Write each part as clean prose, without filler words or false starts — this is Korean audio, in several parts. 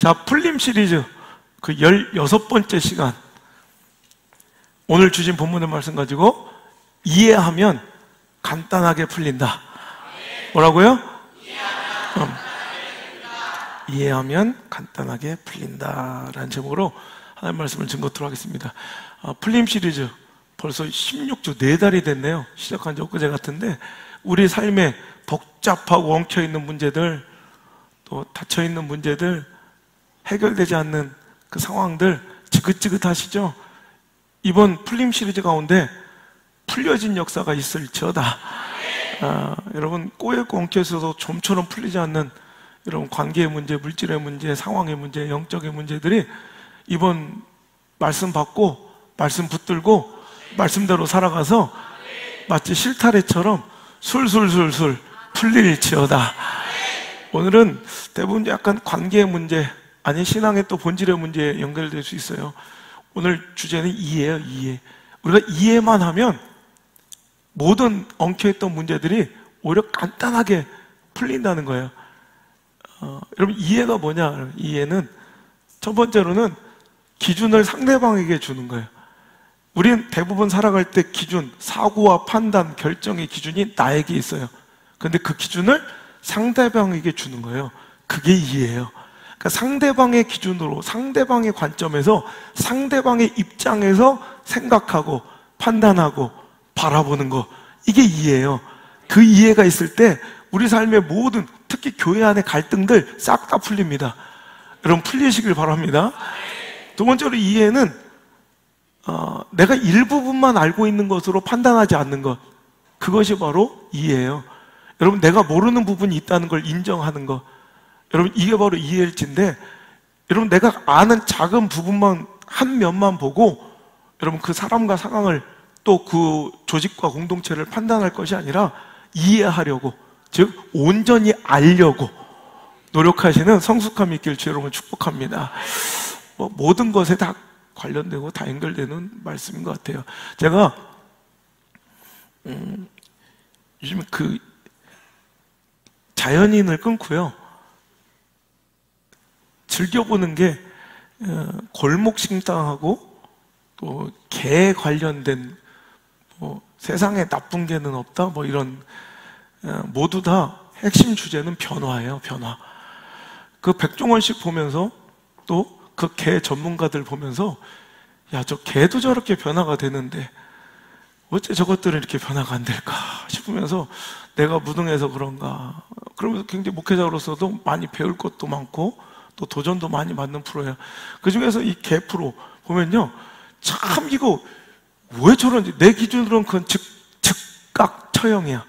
자, 풀림 시리즈 그 16번째 시간, 오늘 주신 본문의 말씀 가지고 이해하면 간단하게 풀린다. 뭐라고요? 이해하면 간단하게 풀린다 라는 제목으로 하나님 말씀을 증거토록 하겠습니다. 풀림 시리즈 벌써 16주 4달이 됐네요. 시작한 지 엊그제 같은데, 우리 삶에 복잡하고 엉켜있는 문제들, 또 닫혀있는 문제들, 해결되지 않는 그 상황들 지긋지긋하시죠? 이번 풀림 시리즈 가운데 풀려진 역사가 있을지어다. 여러분, 꼬여있고 엉켜있어서 좀처럼 풀리지 않는 여러분 관계의 문제, 물질의 문제, 상황의 문제, 영적의 문제들이 이번 말씀 받고 말씀 붙들고 말씀대로 살아가서 마치 실타래처럼 술술술술 풀릴지어다. 오늘은 대부분 약간 관계의 문제, 아니 신앙의 또 본질의 문제에 연결될 수 있어요. 오늘 주제는 이해예요. 이해. 우리가 이해만 하면 모든 엉켜있던 문제들이 오히려 간단하게 풀린다는 거예요. 여러분, 이해가 뭐냐? 이해는 첫 번째로는 기준을 상대방에게 주는 거예요. 우린 대부분 살아갈 때 기준, 사고와 판단, 결정의 기준이 나에게 있어요. 근데 그 기준을 상대방에게 주는 거예요. 그게 이해예요. 그러니까 상대방의 기준으로, 상대방의 관점에서, 상대방의 입장에서 생각하고 판단하고 바라보는 거, 이게 이해예요. 그 이해가 있을 때 우리 삶의 모든, 특히 교회 안의 갈등들 싹 다 풀립니다. 여러분, 풀리시길 바랍니다. 두 번째로 이해는 내가 일부분만 알고 있는 것으로 판단하지 않는 것, 그것이 바로 이해예요. 여러분, 내가 모르는 부분이 있다는 걸 인정하는 것, 여러분, 이게 바로 이해일진데, 여러분, 내가 아는 작은 부분만, 한 면만 보고 여러분 그 사람과 상황을, 또 그 조직과 공동체를 판단할 것이 아니라 이해하려고, 즉 온전히 알려고 노력하시는 성숙함이 있길 주 여러분 축복합니다. 모든 것에 다 관련되고 다 연결되는 말씀인 것 같아요. 제가 요즘 그 자연인을 끊고요, 즐겨보는 게 골목 식당하고 또 개 관련된, 세상에 나쁜 개는 없다, 이런, 모두 다 핵심 주제는 변화예요. 변화. 그 백종원 씨 보면서, 또 그 개 전문가들 보면서, 야, 저 개도 저렇게 변화가 되는데 어째 저것들은 이렇게 변화가 안 될까 싶으면서, 내가 무능해서 그런가, 그러면서 굉장히 목회자로서도 많이 배울 것도 많고 또 도전도 많이 받는 프로예요. 그 중에서 이 개 프로 보면요, 참 이거 왜 저런지, 내 기준으로는 그건 즉각 처형이야.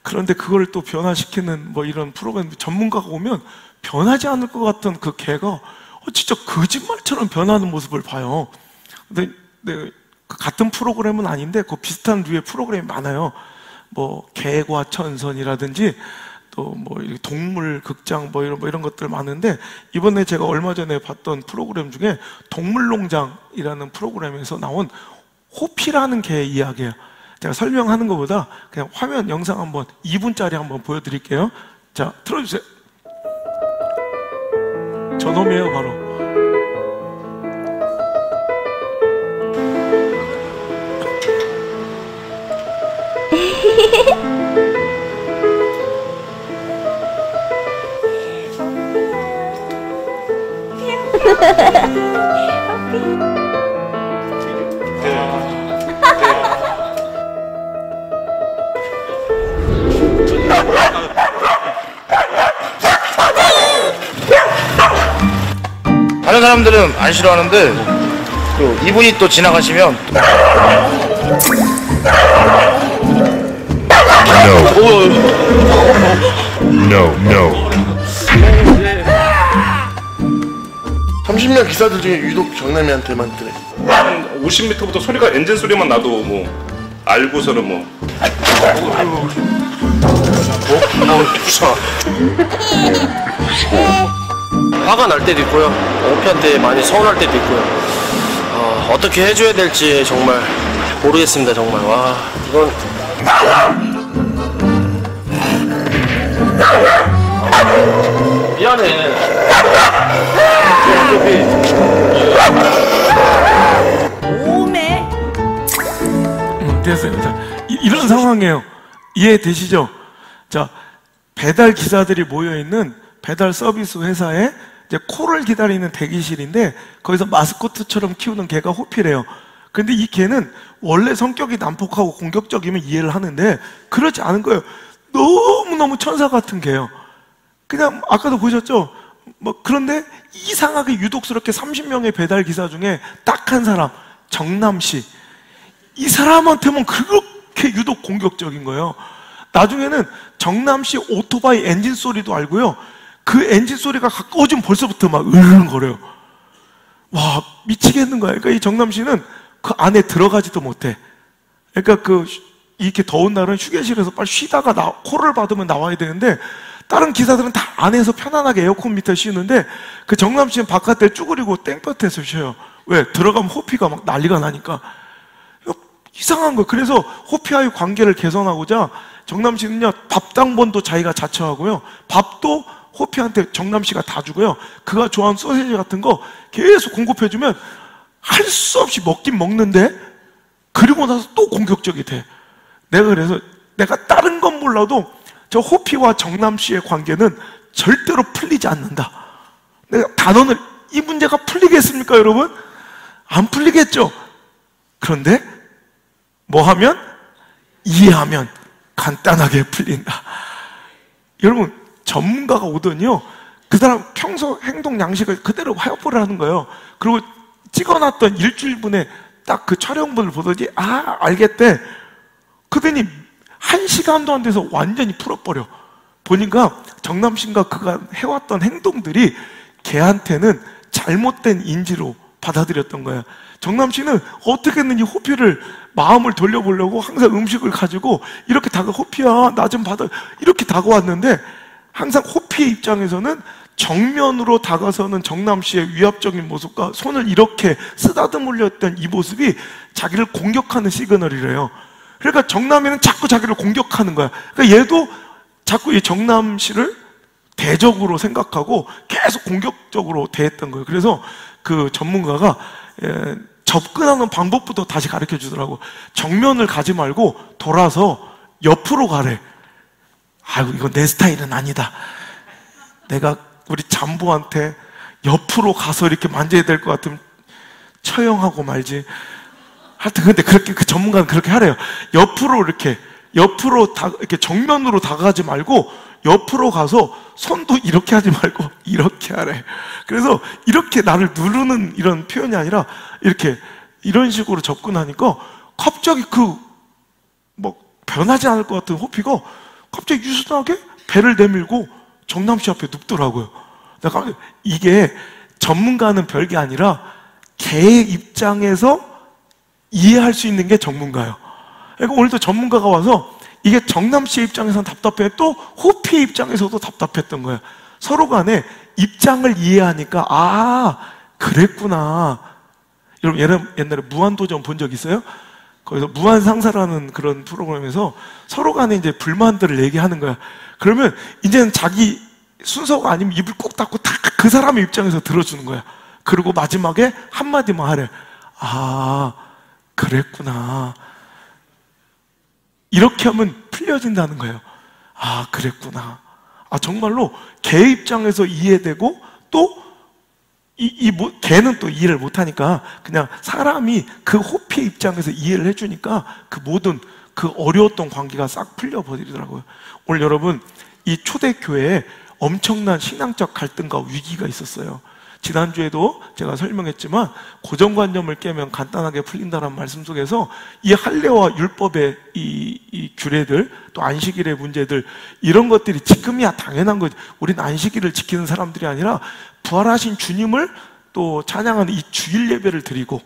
그런데 그걸 또 변화시키는 이런 프로그램, 전문가가 오면 변하지 않을 것 같은 그 개가 진짜 거짓말처럼 변하는 모습을 봐요. 근데 같은 프로그램은 아닌데 그 비슷한 류의 프로그램이 많아요. 개과천선이라든지 또 동물 극장 이런 것들 많은데, 이번에 제가 얼마 전에 봤던 프로그램 중에 동물농장이라는 프로그램에서 나온 호피라는 개의 이야기예요. 제가 설명하는 것보다 그냥 화면 영상 한번 2분짜리 한번 보여드릴게요. 자, 틀어주세요. 저놈이에요, 바로. 다른 사람들은 안 싫어하는데 또 이분이 또 지나가시면 No. 30년 기사들 중에 유독 정남이한테만 그래. 한 50m부터 소리가 엔진 소리만 나도 알고서는 화가 날 때도 있고요, 오피한테 많이 서운할 때도 있고요. 어떻게 해줘야 될지 정말 모르겠습니다. 정말 이건 미안해. 됐어요. 자, 이런 상황이에요. 이해되시죠? 자, 배달 기사들이 모여있는 배달 서비스 회사에 이제 콜을 기다리는 대기실인데 거기서 마스코트처럼 키우는 개가 호피래요. 근데 이 개는 원래 성격이 난폭하고 공격적이면 이해를 하는데 그렇지 않은 거예요. 너무너무 천사 같은 개예요. 그냥 아까도 보셨죠? 뭐 그런데 이상하게 유독스럽게 30명의 배달 기사 중에 딱 한 사람, 정남 씨. 이 사람한테만 그렇게 유독 공격적인 거예요. 나중에는 정남 씨 오토바이 엔진 소리도 알고요. 그 엔진 소리가 가까워지면 벌써부터 막 으르렁거려요. 와, 미치겠는 거야. 그러니까 이 정남 씨는 그 안에 들어가지도 못해. 그러니까 이렇게 더운 날은 휴게실에서 빨리 쉬다가 콜을 받으면 나와야 되는데 다른 기사들은 다 안에서 편안하게 에어컨 밑에 쉬는데 그 정남 씨는 바깥에 쭈그리고 땡볕에서 쉬어요. 왜? 들어가면 호피가 막 난리가 나니까. 이상한 거예요. 그래서 호피와의 관계를 개선하고자 정남 씨는요, 밥당번도 자기가 자처하고요. 밥도 호피한테 정남 씨가 다 주고요. 그가 좋아하는 소세지 같은 거 계속 공급해주면 할 수 없이 먹긴 먹는데 그리고 나서 또 공격적이 돼. 그래서 내가 다른 건 몰라도 저 호피와 정남 씨의 관계는 절대로 풀리지 않는다. 내가 단언을, 이 문제가 풀리겠습니까, 여러분? 안 풀리겠죠? 그런데 뭐 하면? 이해하면 간단하게 풀린다. 여러분, 전문가가 오더니요, 그 사람 평소 행동 양식을 그대로 화요포를 하는 거예요. 그리고 찍어놨던 일주일분에 딱 그 촬영본을 보더니, 아, 알겠대. 그러더니 1시간도 안 돼서 완전히 풀어버려. 보니까 정남 씨가 그가 해왔던 행동들이 걔한테는 잘못된 인지로 받아들였던 거야. 정남 씨는 어떻게든 이 호피를 마음을 돌려보려고 항상 음식을 가지고 이렇게 호피야, 나 좀 받아, 이렇게 다가왔는데 항상 호피의 입장에서는 정면으로 다가서는 정남 씨의 위압적인 모습과 손을 이렇게 쓰다듬으려 했던 이 모습이 자기를 공격하는 시그널이래요. 그러니까 정남이는 자꾸 자기를 공격하는 거야. 그러니까 얘도 자꾸 이 정남 씨를 대적으로 생각하고 계속 공격적으로 대했던 거예요. 그래서 그 전문가가 접근하는 방법부터 다시 가르쳐 주더라고. 정면을 가지 말고 돌아서 옆으로 가래. 아이고, 이거 내 스타일은 아니다. 내가 우리 잠보한테 옆으로 가서 이렇게 만져야 될 것 같으면 처형하고 말지. 하여튼 근데 그렇게 그 전문가는 그렇게 하래요. 옆으로 이렇게 정면으로 다가가지 말고 옆으로 가서 손도 이렇게 하지 말고 이렇게 하래. 그래서 이렇게 나를 누르는 이런 표현이 아니라 이런 식으로 접근하니까 갑자기 변하지 않을 것 같은 호피가 갑자기 유순하게 배를 내밀고 정남 씨 앞에 눕더라고요. 이게 전문가는 별게 아니라 개의 입장에서 이해할 수 있는 게 전문가예요. 그러니까 오늘도 전문가가 와서 이게 정남 씨의 입장에서는 답답해, 또 호피의 입장에서도 답답했던 거예요. 서로 간에 입장을 이해하니까, 아, 그랬구나. 여러분, 옛날에 무한도전 본 적 있어요? 거기서 무한상사라는 그런 프로그램에서 서로 간에 이제 불만들을 얘기하는 거야. 그러면 이제는 자기 순서가 아니면 입을 꼭 닫고 다 그 사람의 입장에서 들어주는 거야. 그리고 마지막에 한마디만 하래. 아, 그랬구나. 이렇게 하면 풀려진다는 거예요. 아, 그랬구나. 아, 정말로 개 입장에서 이해되고 또 개는 또 이해를 못하니까 그냥 사람이 그 호피의 입장에서 이해를 해주니까 그 모든 그 어려웠던 관계가 싹 풀려버리더라고요. 오늘 여러분, 이 초대교회에 엄청난 신앙적 갈등과 위기가 있었어요. 지난주에도 제가 설명했지만 고정관념을 깨면 간단하게 풀린다는 말씀 속에서 이 할례와 율법의 이 규례들, 또 안식일의 문제들, 이런 것들이 지금이야 당연한 거지. 우린 안식일을 지키는 사람들이 아니라 부활하신 주님을 또 찬양하는 이 주일 예배를 드리고,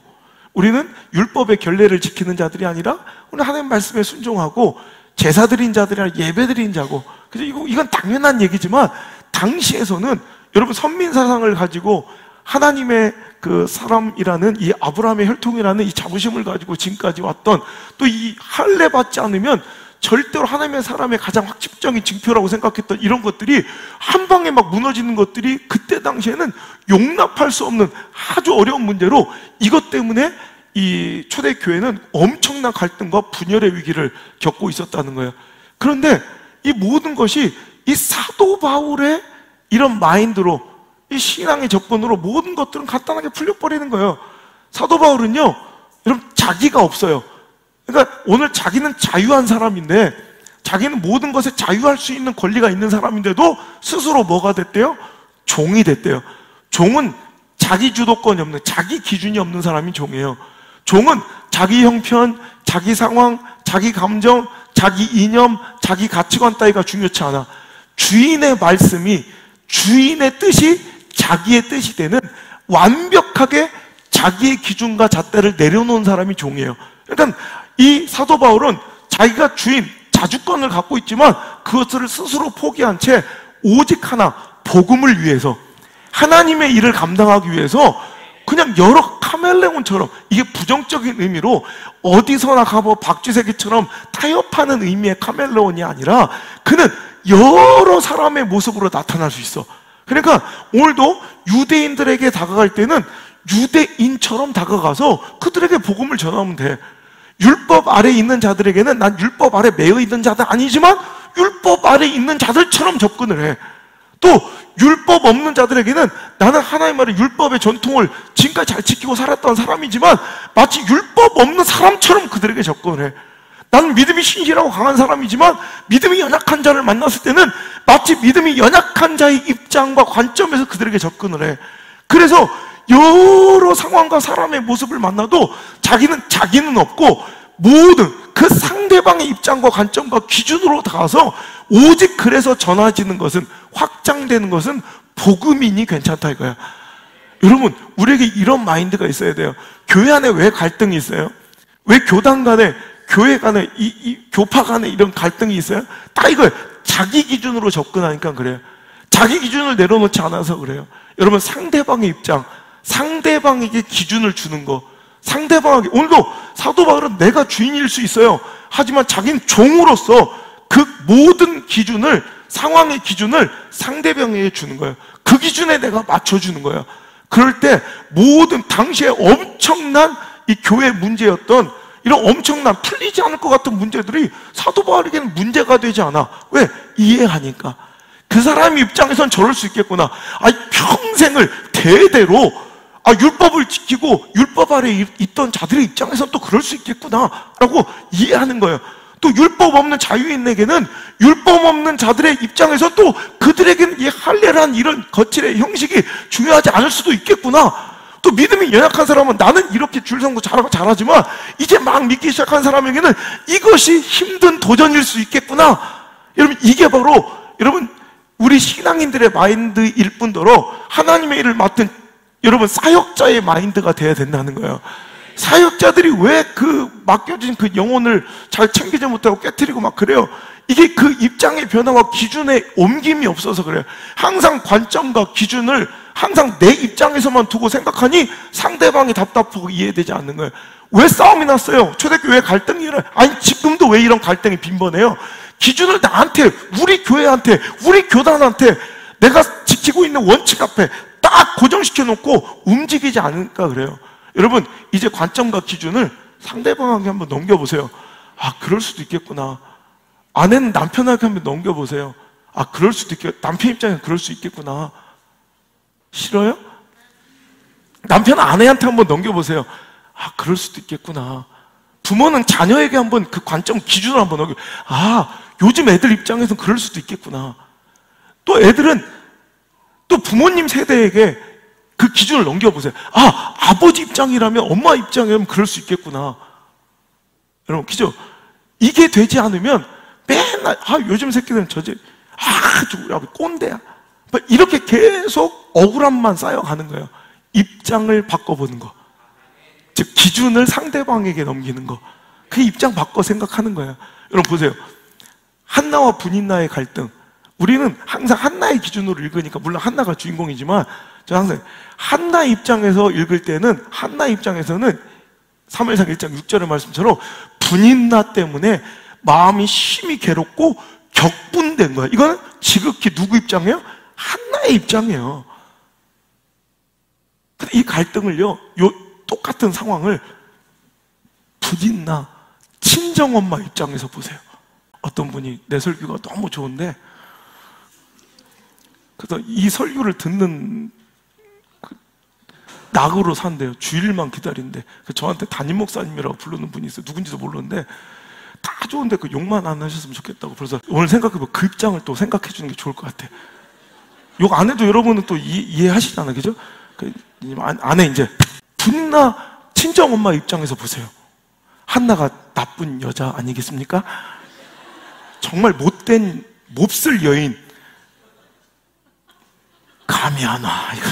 우리는 율법의 결례를 지키는 자들이 아니라 오늘 하나님 말씀에 순종하고 제사 드린 자들이 아니라 예배 드린 자고. 그래서 이건 당연한 얘기지만 당시에서는 여러분, 선민사상을 가지고 하나님의 그 사람이라는 이 아브라함의 혈통이라는 이 자부심을 가지고 지금까지 왔던, 또 이 할례 받지 않으면 절대로 하나님의 사람의 가장 확집적인 징표라고 생각했던 이런 것들이 한 방에 막 무너지는 것들이 그때 당시에는 용납할 수 없는 아주 어려운 문제로, 이것 때문에 이 초대교회는 엄청난 갈등과 분열의 위기를 겪고 있었다는 거예요. 그런데 이 모든 것이 이 사도 바울의 이런 마인드로, 이 신앙의 접근으로 모든 것들은 간단하게 풀려버리는 거예요. 사도 바울은요, 여러분, 자기가 없어요. 그러니까 오늘 자기는 자유한 사람인데, 자기는 모든 것에 자유할 수 있는 권리가 있는 사람인데도 스스로 뭐가 됐대요? 종이 됐대요. 종은 자기 주도권이 없는, 자기 기준이 없는 사람이 종이에요. 종은 자기 형편, 자기 상황, 자기 감정, 자기 이념, 자기 가치관 따위가 중요치 않아. 주인의 말씀이, 주인의 뜻이 자기의 뜻이 되는 완벽하게 자기의 기준과 잣대를 내려놓은 사람이 종이에요. 그러니까 이 사도 바울은 자기가 주인, 자주권을 갖고 있지만 그것을 스스로 포기한 채 오직 하나, 복음을 위해서, 하나님의 일을 감당하기 위해서 그냥 여러 카멜레온처럼, 이게 부정적인 의미로 어디서나 가보 박쥐새끼처럼 타협하는 의미의 카멜레온이 아니라 그는 여러 사람의 모습으로 나타날 수 있어. 그러니까 오늘도 유대인들에게 다가갈 때는 유대인처럼 다가가서 그들에게 복음을 전하면 돼. 율법 아래 있는 자들에게는 난 율법 아래 매여 있는 자들 아니지만 율법 아래 있는 자들처럼 접근을 해. 또 율법 없는 자들에게는 나는 하나님 말의 율법의 전통을 지금까지 잘 지키고 살았던 사람이지만 마치 율법 없는 사람처럼 그들에게 접근을 해. 나는 믿음이 신실하고 강한 사람이지만 믿음이 연약한 자를 만났을 때는 마치 믿음이 연약한 자의 입장과 관점에서 그들에게 접근을 해. 그래서 여러 상황과 사람의 모습을 만나도 자기는 없고 모든 그 상대방의 입장과 관점과 기준으로 다가서 오직 그래서 전해지는 것은, 확장되는 것은 복음이니 괜찮다 이거야. 여러분, 우리에게 이런 마인드가 있어야 돼요. 교회 안에 왜 갈등이 있어요? 왜 교단 간에, 교회 간에, 이 교파 간에 이런 갈등이 있어요? 다 이거예요. 자기 기준으로 접근하니까 그래요. 자기 기준을 내려놓지 않아서 그래요. 여러분, 상대방의 입장, 상대방에게 기준을 주는 거, 상대방에게, 오늘도 사도 바울은 내가 주인일 수 있어요. 하지만 자기는 종으로서 그 모든 기준을, 상황의 기준을 상대방에게 주는 거예요. 그 기준에 내가 맞춰주는 거예요. 그럴 때 모든 당시에 엄청난 이 교회 문제였던 이런 엄청난 풀리지 않을 것 같은 문제들이 사도 바울에게는 문제가 되지 않아. 왜? 이해하니까. 그 사람 입장에선 저럴 수 있겠구나. 평생을 대대로 율법을 지키고 율법 아래 있던 자들의 입장에선 또 그럴 수 있겠구나 라고 이해하는 거예요. 또 율법 없는 자유인에게는 율법 없는 자들의 입장에서 또 그들에게는 이 할례란 이런 거칠의 형식이 중요하지 않을 수도 있겠구나. 또 믿음이 연약한 사람은 나는 이렇게 줄 서고 잘하지만 이제 막 믿기 시작한 사람에게는 이것이 힘든 도전일 수 있겠구나. 여러분, 이게 바로 여러분 우리 신앙인들의 마인드일 뿐더러 하나님의 일을 맡은 여러분 사역자의 마인드가 돼야 된다는 거예요. 사역자들이 왜 그 맡겨진 그 영혼을 잘 챙기지 못하고 깨트리고 막 그래요? 이게 그 입장의 변화와 기준의 옮김이 없어서 그래요. 항상 관점과 기준을 항상 내 입장에서만 두고 생각하니 상대방이 답답하고 이해되지 않는 거예요. 왜 싸움이 났어요? 초대교회 왜 갈등이 일어나요? 아니 지금도 왜 이런 갈등이 빈번해요? 기준을 나한테, 우리 교회한테, 우리 교단한테 내가 지키고 있는 원칙 앞에 딱 고정시켜 놓고 움직이지 않을까 그래요. 여러분, 이제 관점과 기준을 상대방에게 한번 넘겨보세요. 그럴 수도 있겠구나. 아내는 남편에게 한번 넘겨보세요. 그럴 수도 있겠구나. 남편 입장에서 그럴 수 있겠구나. 싫어요? 남편 아내한테 한번 넘겨보세요. 그럴 수도 있겠구나. 부모는 자녀에게 한번 그 관점, 기준을 한번 넘겨. 요즘 애들 입장에서는 그럴 수도 있겠구나. 또 애들은 또 부모님 세대에게 그 기준을 넘겨보세요. 아버지 입장이라면, 엄마 입장이라면 그럴 수 있겠구나. 여러분, 그죠? 이게 되지 않으면 맨날, 요즘 새끼들은 저지, 우리 아버지 꼰대야. 이렇게 계속 억울함만 쌓여가는 거예요. 입장을 바꿔보는 거. 즉, 기준을 상대방에게 넘기는 거. 그 입장 바꿔 생각하는 거예요. 여러분, 보세요. 한나와 분인나의 갈등. 우리는 항상 한나의 기준으로 읽으니까, 물론 한나가 주인공이지만, 저는 항상 한나 입장에서 읽을 때는, 한나 입장에서는 사무엘상 1장 6절의 말씀처럼 분인나 때문에 마음이 심히 괴롭고 격분된 거예요. 이거는 지극히 누구 입장이에요? 한나의 입장이에요. 근데 이 갈등을요, 똑같은 상황을 부인나 친정엄마 입장에서 보세요. 어떤 분이 내 설교가 너무 좋은데, 그래서 이 설교를 듣는 낙으로 산대요. 주일만 기다린대. 저한테 담임 목사님이라고 부르는 분이 있어요. 누군지도 모르는데 다 좋은데 그 욕만 안 하셨으면 좋겠다고. 그래서 오늘 생각해보면 그 입장을 또 생각해 주는 게 좋을 것 같아. 욕 안 해도 여러분은 또 이해하시잖아요. 그죠? 안에 이제 분나 친정엄마 입장에서 보세요. 한나가 나쁜 여자 아니겠습니까? 정말 못된 몹쓸 여인. 감이 안 와. 이거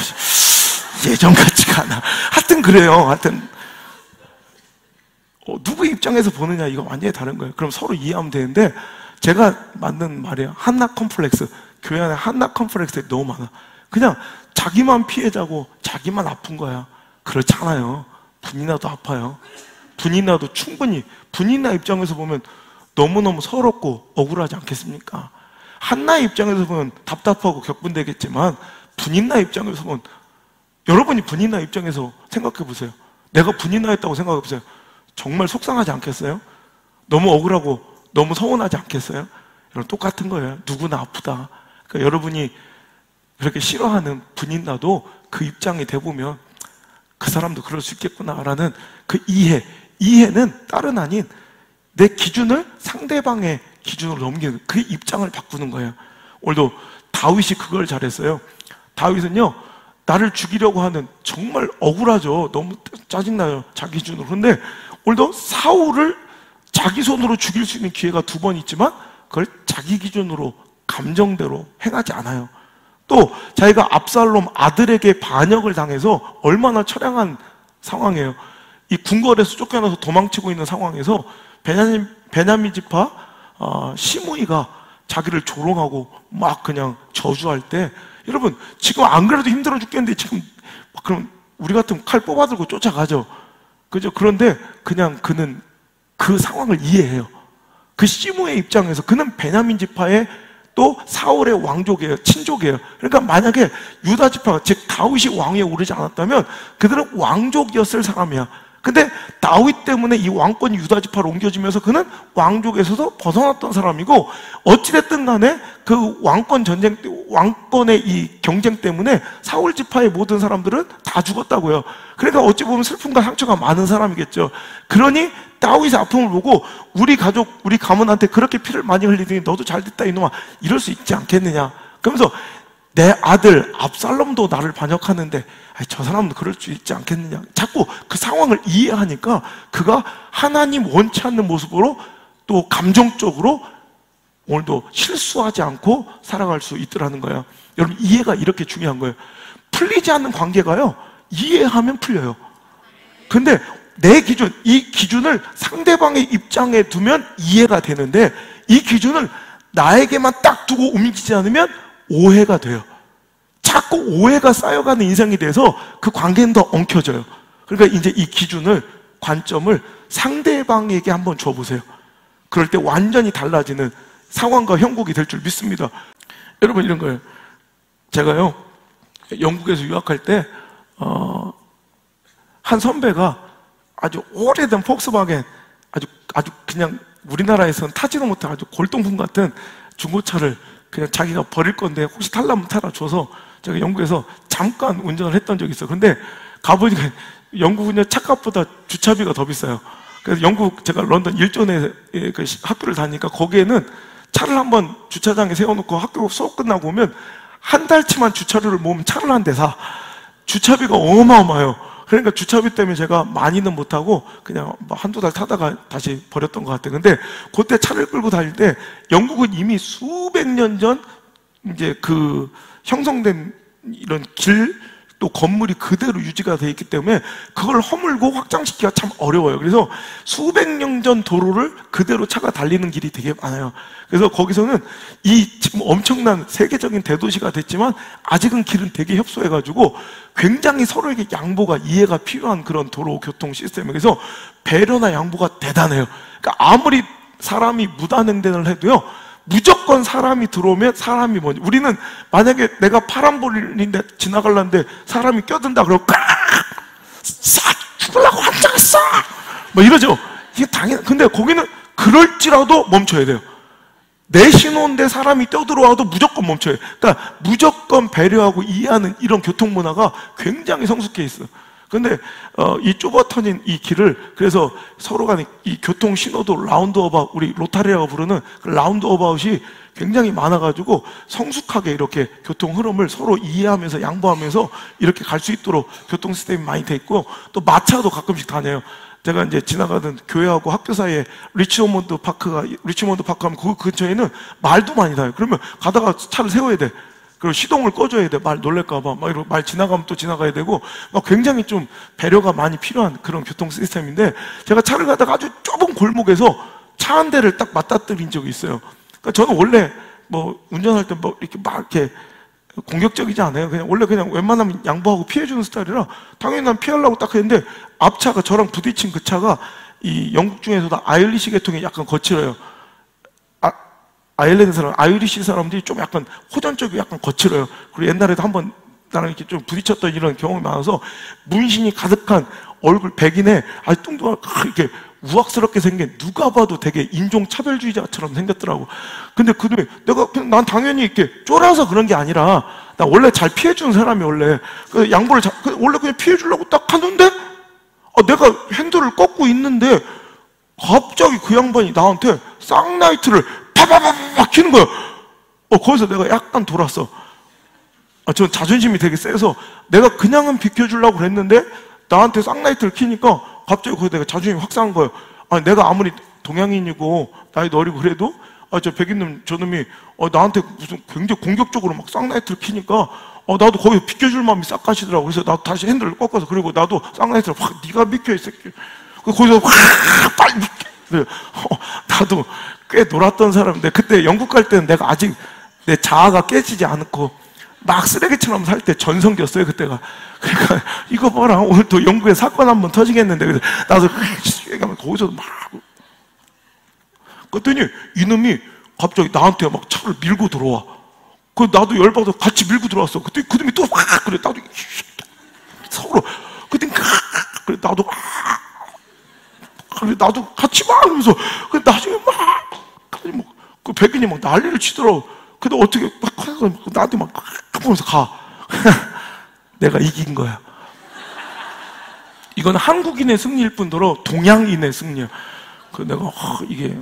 예전 같지가 않아. 하여튼 그래요. 하여튼 누구 입장에서 보느냐 이거 완전히 다른 거예요. 그럼 서로 이해하면 되는데, 제가 만든 말이에요. 한나 컴플렉스. 교회 안에 한나 컴플렉스가 너무 많아. 그냥 자기만 피해자고 자기만 아픈 거야. 그렇잖아요. 분이나도 아파요. 분이나도 충분히, 분이나 입장에서 보면 너무너무 서럽고 억울하지 않겠습니까? 한나의 입장에서 보면 답답하고 격분되겠지만, 분이나 입장에서 보면, 여러분이 분이나 입장에서 생각해 보세요. 내가 분이나였다고 생각해 보세요. 정말 속상하지 않겠어요? 너무 억울하고 너무 서운하지 않겠어요? 여러분 똑같은 거예요. 누구나 아프다. 그러니까 여러분이 그렇게 싫어하는 분이나도 그 입장이 돼보면 그 사람도 그럴 수 있겠구나라는 그 이해는 다른 아닌 내 기준을 상대방의 기준으로 넘기는 그 입장을 바꾸는 거예요. 오늘도 다윗이 그걸 잘했어요. 다윗은요, 나를 죽이려고 하는, 정말 억울하죠. 너무 짜증나요. 자기 기준으로. 그런데 오늘도 사울을 자기 손으로 죽일 수 있는 기회가 2번 있지만 그걸 자기 기준으로 감정대로 행하지 않아요. 또 자기가 압살롬 아들에게 반역을 당해서 얼마나 처량한 상황이에요. 이 궁궐에서 쫓겨나서 도망치고 있는 상황에서 베냐민 지파 시므이가 자기를 조롱하고 막 그냥 저주할 때, 여러분 지금 안 그래도 힘들어 죽겠는데 지금 그럼 우리 같으면 칼 뽑아들고 쫓아가죠. 그죠? 그런데 그냥 그는 그 상황을 이해해요. 그 시므의 입장에서 그는 베냐민 지파의 또 사울의 왕족이에요. 친족이에요. 그러니까 만약에 유다 지파가, 즉 다윗이 왕위에 오르지 않았다면 그들은 왕족이었을 사람이야. 근데 다윗 때문에 이 왕권이 유다 지파로 옮겨지면서 그는 왕족에서도 벗어났던 사람이고, 어찌됐든 간에 그 왕권의 이 경쟁 때문에 사울 지파의 모든 사람들은 다 죽었다고요. 그러니까 어찌 보면 슬픔과 상처가 많은 사람이겠죠. 그러니 다윗의 아픔을 보고 우리 가족, 우리 가문한테 그렇게 피를 많이 흘리더니 너도 잘됐다 이놈아, 이럴 수 있지 않겠느냐. 그러면서 내 아들 압살롬도 나를 반역하는데 저 사람도 그럴 수 있지 않겠느냐. 자꾸 그 상황을 이해하니까 그가 하나님 원치 않는 모습으로 또 감정적으로 오늘도 실수하지 않고 살아갈 수 있더라는 거예요. 여러분 이해가 이렇게 중요한 거예요. 풀리지 않는 관계가요, 이해하면 풀려요. 근데 내 기준, 이 기준을 상대방의 입장에 두면 이해가 되는데, 이 기준을 나에게만 딱 두고 옮기지 않으면 오해가 돼요. 자꾸 오해가 쌓여가는 인생이 돼서 그 관계는 더 엉켜져요. 그러니까 이제 이 기준을, 관점을 상대방에게 한번 줘보세요. 그럴 때 완전히 달라지는 상황과 형국이 될 줄 믿습니다. 여러분 이런 거예요. 제가요 영국에서 유학할 때 한 선배가 아주 오래된 폭스바겐, 아주 그냥 우리나라에서는 타지도 못한 아주 골동품 같은 중고차를 그냥 자기가 버릴 건데 혹시 탈라면 타라 줘서 제가 영국에서 잠깐 운전을 했던 적이 있어요. 근데 가보니까 영국은요 차값보다 주차비가 더 비싸요. 그래서 영국, 제가 런던 일존에 그 학교를 다니니까 거기에는 차를 한번 주차장에 세워놓고 학교 수업 끝나고 오면 한 달치만 주차료를 모으면 차를 한 대 사. 주차비가 어마어마해요. 그러니까 주차비 때문에 제가 많이는 못하고 그냥 한두 달 타다가 다시 버렸던 것 같아요. 근데 그때 차를 끌고 다닐 때 영국은 이미 수백 년 전 이제 그 형성된 이런 길, 또 건물이 그대로 유지가 되어 있기 때문에 그걸 허물고 확장시키기가 참 어려워요. 그래서 수백 년 전 도로를 그대로 차가 달리는 길이 되게 많아요. 그래서 거기서는 이 지금 엄청난 세계적인 대도시가 됐지만 아직은 길은 되게 협소해가지고 굉장히 서로에게 양보가, 이해가 필요한 그런 도로 교통 시스템이에요. 그래서 배려나 양보가 대단해요. 그러니까 아무리 사람이 무단횡단을 해도요, 무조건 사람이 들어오면 사람이 먼저. 우리는 만약에 내가 파란불인데 지나가려는데 사람이 껴든다 그러고 싹 죽으려고 환장했어 뭐 이러죠. 이게 당연, 근데 거기는 그럴지라도 멈춰야 돼요. 내 신호인데 사람이 뛰어들어와도 무조건 멈춰요. 그러니까 무조건 배려하고 이해하는 이런 교통 문화가 굉장히 성숙해 있어요. 근데 이 좁아 터진 이 길을, 그래서 서로 간에 이 교통 신호도 라운드 어바웃, 우리 로타리라고 부르는 그 라운드 어바웃이 굉장히 많아가지고 성숙하게 이렇게 교통 흐름을 서로 이해하면서 양보하면서 이렇게 갈 수 있도록 교통 시스템이 많이 돼 있고, 또 마차도 가끔씩 다녀요. 제가 이제 지나가던 교회하고 학교 사이에 리치몬드 파크가, 리치몬드 파크 하면 그 근처에는 말도 많이 다녀요. 그러면 가다가 차를 세워야 돼. 그리고 시동을 꺼줘야 돼. 말 놀랄까봐. 막 이러고 말 지나가면 또 지나가야 되고, 막 굉장히 좀 배려가 많이 필요한 그런 교통 시스템인데, 제가 차를 가다가 아주 좁은 골목에서 차 한 대를 딱 맞닥뜨린 적이 있어요. 그러니까 저는 원래 뭐 운전할 때 뭐 이렇게 막 이렇게 공격적이지 않아요. 그냥 원래 그냥 웬만하면 양보하고 피해주는 스타일이라 당연히 난 피하려고 딱 했는데, 앞차가 저랑 부딪힌 그 차가 이 영국 중에서도 아일리시 계통이 약간 거칠어요. 아일랜드 사람, 아이리시 사람들이 좀 약간 호전적이고 약간 거칠어요. 그리고 옛날에도 한번 나랑 이렇게 좀 부딪혔던 이런 경험이 많아서 문신이 가득한 얼굴 백인에 아주 뚱뚱하게 이렇게 우악스럽게 생긴, 누가 봐도 되게 인종차별주의자처럼 생겼더라고. 근데 그놈이 내가 그냥 난 당연히 이렇게 쫄아서 그런 게 아니라, 나 원래 잘 피해주는 사람이 원래 그 양보를 원래 그냥 피해주려고 딱 하는데, 내가 핸들을 꺾고 있는데 갑자기 그 양반이 나한테 쌍라이트를 파파파파 키는 거야. 거기서 내가 약간 돌았어. 전 자존심이 되게 세서 내가 그냥은 비켜주려고 그랬는데 나한테 쌍라이트를 키니까 갑자기 거기서 내가 자존심이 확 상한 거예요. 내가 아무리 동양인이고 나이도 어리고 그래도 저 백인놈 저놈이 나한테 무슨 굉장히 공격적으로 막 쌍라이트를 키니까 나도 거기서 비켜줄 마음이 싹 가시더라고. 그래서 나도 다시 핸들을 꺾어서, 그리고 나도 쌍라이트를 확, 네가 비켜 이 새끼. 거기서 확 빨리 비켜. 나도 꽤 놀았던 사람인데, 그때 영국 갈 때는 내가 아직 내 자아가 깨지지 않고 막 쓰레기처럼 살 때 전성기였어요 그때가. 그러니까 이거 봐라, 오늘 또 영국에 사건 한번 터지겠는데. 그래서 나도 거기서 막 그랬더니 이놈이 갑자기 나한테 막 차를 밀고 들어와. 그 나도 열받아서 같이 밀고 들어왔어. 그때 그놈이 또 막 그래. 나도 서로 그때 그래. 나도 그래. 나도 같이 막 하면서 그 나중에 막 그 백인이 막 난리를 치더라고. 근데 어떻게 막 나한테 막 하면서 가. 내가 이긴 거야. 이건 한국인의 승리일 뿐더러 동양인의 승리야. 그 내가 이게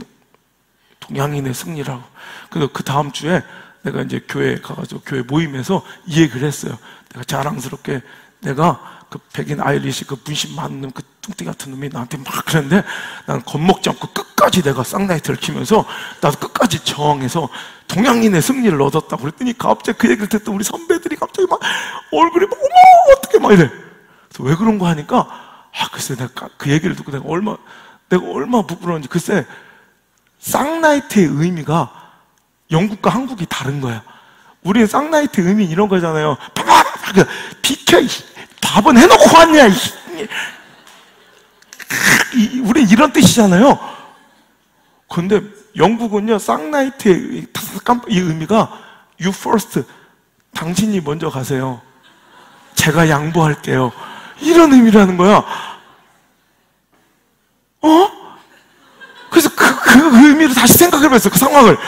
동양인의 승리라고. 그래서 그 다음 주에 내가 이제 교회 가가지고 교회 모임에서 이 얘기를 했어요. 내가 자랑스럽게 내가 그 백인 아이리시 그 문신 많은 놈, 그 뚱띠 같은 놈이 나한테 막 그랬는데 난 겁먹지 않고 끝까지 내가 쌍라이트를 키면서 나도 끝까지 저항해서 동양인의 승리를 얻었다고 그랬더니 갑자기 그 얘기를 듣던 우리 선배들이 갑자기 막 얼굴이 막 어머 어떻게 막 이래. 그래서 왜 그런 거 하니까 글쎄 내가 그 얘기를 듣고 내가 얼마 부끄러운지. 글쎄 쌍라이트의 의미가 영국과 한국이 다른 거야. 우리는 쌍라이트의 의미는 이런 거잖아요. 비켜, 밥은 해놓고 왔냐. 우리는 이런 뜻이잖아요. 근데 영국은요, 쌍라이트의 이 의미가 you first, 당신이 먼저 가세요. 제가 양보할게요. 이런 의미라는 거야. 그래서 그 의미를 다시 생각해봤어요. 그 상황을.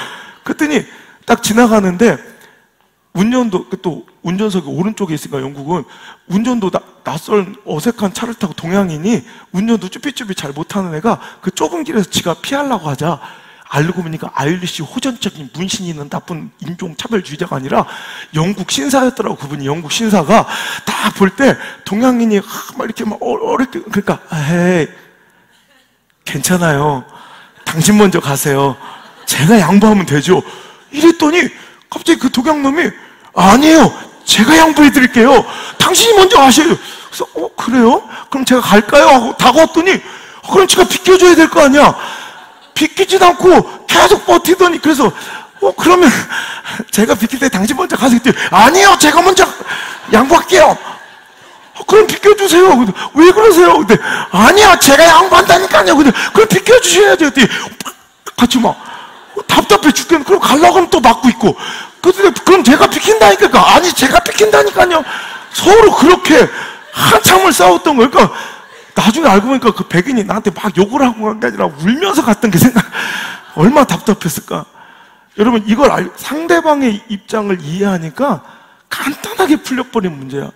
그랬더니 딱 지나가는데 운전도 또 운전석이 오른쪽에 있으니까 영국은 운전도 낯선 어색한 차를 타고 동양인이 운전도 쭈삐쭈삐 잘 못하는 애가 그 좁은 길에서 지가 피하려고 하자. 알고 보니까 아일리시 호전적인 문신이 있는 나쁜 인종차별주의자가 아니라 영국 신사였더라고. 그분이 영국 신사가 딱 볼 때 동양인이 막 이렇게 막 어렵게, 그러니까 에이 괜찮아요. 당신 먼저 가세요. 제가 양보하면 되죠. 이랬더니 갑자기 그 동양놈이 아니에요. 제가 양보해 드릴게요. 당신이 먼저 가셔요. 그래서 그래요? 그럼 제가 갈까요? 하고 다가왔더니 그럼 제가 비켜줘야 될 거 아니야. 비키지도 않고 계속 버티더니 그래서 그러면 제가 비킬 때 당신 먼저 가세요. 아니에요. 제가 먼저 양보할게요. 그럼 비켜주세요. 근데 왜 그러세요? 근데 아니야. 제가 양보한다니까요. 근데 그럼 비켜주셔야죠. 같이 막 답답해 죽겠는. 그럼 가려고 하면 또 막고 있고. 근데 그럼 제가 비킨다니까. 아니 제가 비킨다니까요. 서로 그렇게 한참을 싸웠던 거예요. 그러니까 나중에 알고 보니까 그 백인이 나한테 막 욕을 하고 간 게 아니라 울면서 갔던 게 얼마나 답답했을까. 여러분, 이걸 상대방의 입장을 이해하니까 간단하게 풀려버린 문제야.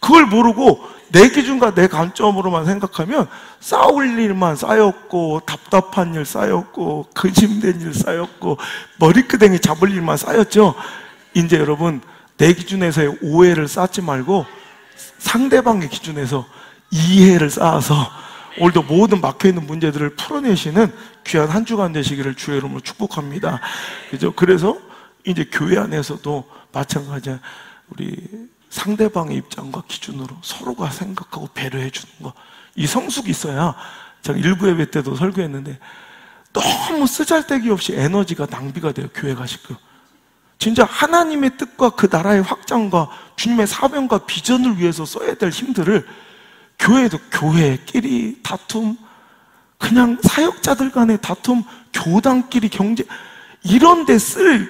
그걸 모르고 내 기준과 내 관점으로만 생각하면 싸울 일만 쌓였고, 답답한 일 쌓였고, 근심된 일 쌓였고, 머리끄댕이 잡을 일만 쌓였죠. 이제 여러분, 내 기준에서의 오해를 쌓지 말고 상대방의 기준에서 이해를 쌓아서 오늘도 모든 막혀있는 문제들을 풀어내시는 귀한 한 주간 되시기를 주의 이름으로 축복합니다. 그죠? 그래서 이제 교회 안에서도 마찬가지야. 우리 상대방의 입장과 기준으로 서로가 생각하고 배려해 주는 거. 이 성숙이 있어야, 제가 일부 예배 때도 설교했는데 너무 쓰잘데기 없이 에너지가 낭비가 돼요. 교회 가시고. 진짜 하나님의 뜻과 그 나라의 확장과 주님의 사명과 비전을 위해서 써야 될 힘들을 교회도 교회끼리 다툼, 그냥 사역자들 간의 다툼, 교단끼리 경제, 이런 데 쓸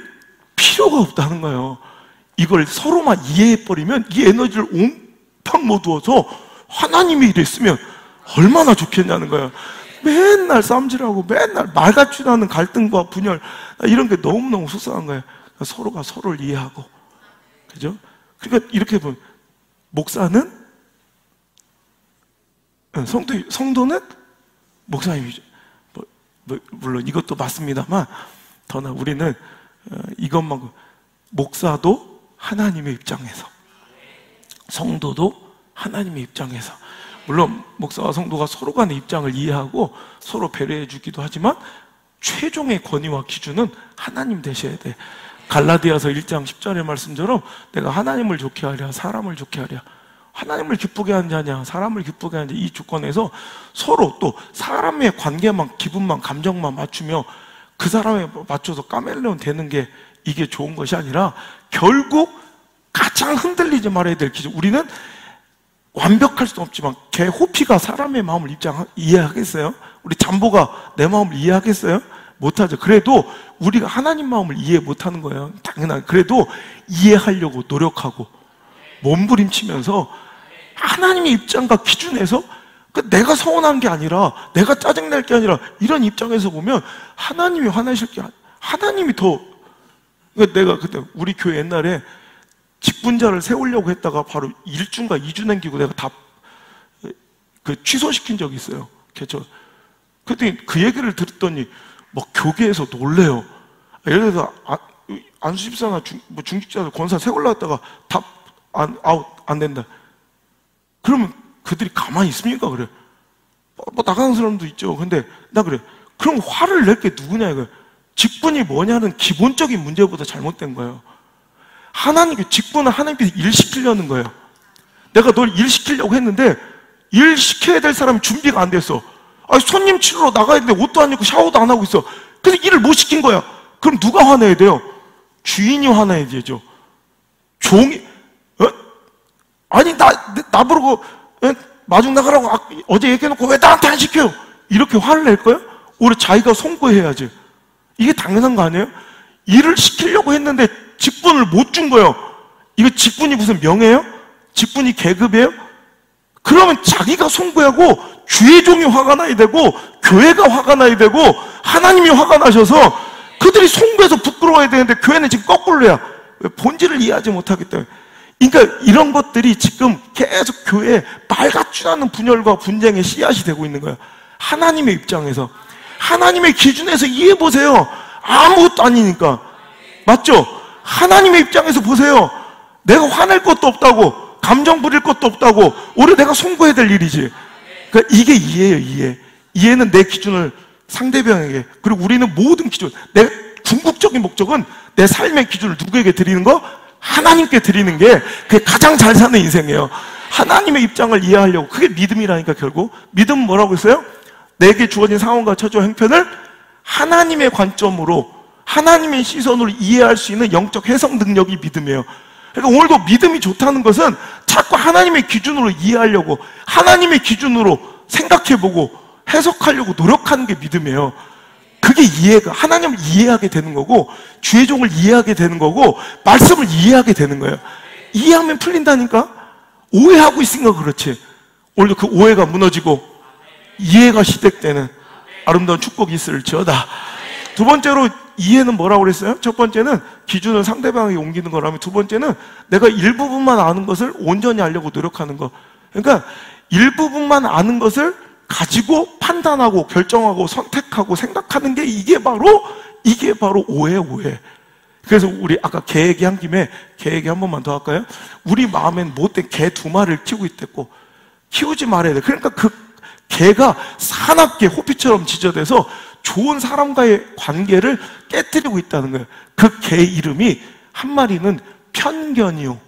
필요가 없다는 거예요. 이걸 서로만 이해해버리면 이 에너지를 옹팡 모두어서 하나님이 이랬으면 얼마나 좋겠냐는 거예요. 맨날 쌈질하고 맨날 말 같지도 않은 갈등과 분열, 이런 게 너무너무 속상한 거예요. 서로가 서로를 이해하고. 그죠? 그러니까 이렇게 보면, 목사는, 성도는 목사님이죠. 물론 이것도 맞습니다만, 더나 우리는 이것만, 목사도 하나님의 입장에서, 성도도 하나님의 입장에서, 물론 목사와 성도가 서로 간의 입장을 이해하고 서로 배려해 주기도 하지만 최종의 권위와 기준은 하나님 되셔야 돼. 갈라디아서 1장 10절의 말씀처럼 내가 하나님을 좋게 하랴 사람을 좋게 하랴, 하나님을 기쁘게 하는 자냐 사람을 기쁘게 하는 자, 이 조건에서 서로 또 사람의 관계만, 기분만, 감정만 맞추며 그 사람에 맞춰서 까멜레온 되는 게 이게 좋은 것이 아니라 결국 가장 흔들리지 말아야 될 기준. 우리는 완벽할 수는 없지만 개 호피가 사람의 마음을 이해하겠어요? 우리 잠보가 내 마음을 이해하겠어요? 못하죠. 그래도 우리가 하나님 마음을 이해 못하는 거예요. 당연하게. 그래도 이해하려고 노력하고 몸부림치면서 하나님의 입장과 기준에서, 내가 서운한 게 아니라, 내가 짜증낼 게 아니라, 이런 입장에서 보면 하나님이 화내실 게 하나님이 더. 내가 그때 우리 교회 옛날에 직분자를 세우려고 했다가 바로 1주인가 2주 남기고 내가 다 취소시킨 적이 있어요. 그랬더니 그 얘기를 들었더니 막 교계에서 놀래요. 예를 들어서 안수집사나 중직자들 권사 세우려고 했다가 다 안 된다. 그러면 그들이 가만히 있습니까? 그래. 나가는 사람도 있죠. 근데 나 그래. 그럼 화를 낼 게 누구냐 이거예요. 직분이 뭐냐는 기본적인 문제보다 잘못된 거예요. 직분은 하나님께서 일 시키려는 거예요. 내가 널 일 시키려고 했는데 일 시켜야 될 사람이 준비가 안 됐어. 손님 치러 나가야 되는데 옷도 안 입고 샤워도 안 하고 있어. 그래서 일을 못 시킨 거야. 그럼 누가 화내야 돼요? 주인이 화내야 되죠. 아니 나 부르고 마중 나가라고 어제 얘기해놓고 왜 나한테 안 시켜요? 이렇게 화를 낼 거예요? 오히려 자기가 송구해야지. 이게 당연한 거 아니에요? 일을 시키려고 했는데 직분을 못 준 거예요. 이거 직분이 무슨 명예예요? 직분이 계급이에요? 그러면 자기가 송구하고 주의 종이 화가 나야 되고 교회가 화가 나야 되고 하나님이 화가 나셔서 그들이 송구해서 부끄러워야 되는데 교회는 지금 거꾸로야. 본질을 이해하지 못하기 때문에. 그러니까 이런 것들이 지금 계속 교회에 말 같지도 않은 분열과 분쟁의 씨앗이 되고 있는 거예요. 하나님의 입장에서, 하나님의 기준에서 이해해 보세요. 아무것도 아니니까. 맞죠? 하나님의 입장에서 보세요. 내가 화낼 것도 없다고, 감정 부릴 것도 없다고, 오히려 내가 송구해야 될 일이지. 그러니까 이게 이해예요. 이해. 이해는 내 기준을 상대방에게, 그리고 우리는 모든 기준, 내 궁극적인 목적은 내 삶의 기준을 누구에게 드리는 거? 하나님께 드리는 게 그게 가장 잘 사는 인생이에요. 하나님의 입장을 이해하려고. 그게 믿음이라니까. 결국 믿음은 뭐라고 했어요? 내게 주어진 상황과 처지와 행편을 하나님의 관점으로, 하나님의 시선으로 이해할 수 있는 영적 해석 능력이 믿음이에요. 그러니까 오늘도 믿음이 좋다는 것은 자꾸 하나님의 기준으로 이해하려고, 하나님의 기준으로 생각해보고 해석하려고 노력하는 게 믿음이에요. 그게 이해가, 하나님을 이해하게 되는 거고, 주의 종을 이해하게 되는 거고, 말씀을 이해하게 되는 거예요. 이해하면 풀린다니까? 오해하고 있으니까 그렇지. 오히려 그 오해가 무너지고, 이해가 시작되는 아름다운 축복이 있을지어다. 두 번째로 이해는 뭐라고 그랬어요? 첫 번째는 기준을 상대방에게 옮기는 거라면, 두 번째는 내가 일부분만 아는 것을 온전히 알려고 노력하는 거. 그러니까 일부분만 아는 것을 가지고 판단하고 결정하고 선택하고 생각하는 게 이게 바로 오해. 그래서 우리 아까 개 얘기한 김에 개 얘기 한 번만 더 할까요? 우리 마음엔 못된 개 2마리를 키우고 있댔고 키우지 말아야 돼. 그러니까 그 개가 사납게 호피처럼 지저대서 좋은 사람과의 관계를 깨뜨리고 있다는 거예요. 그 개 이름이 한 마리는 편견이요.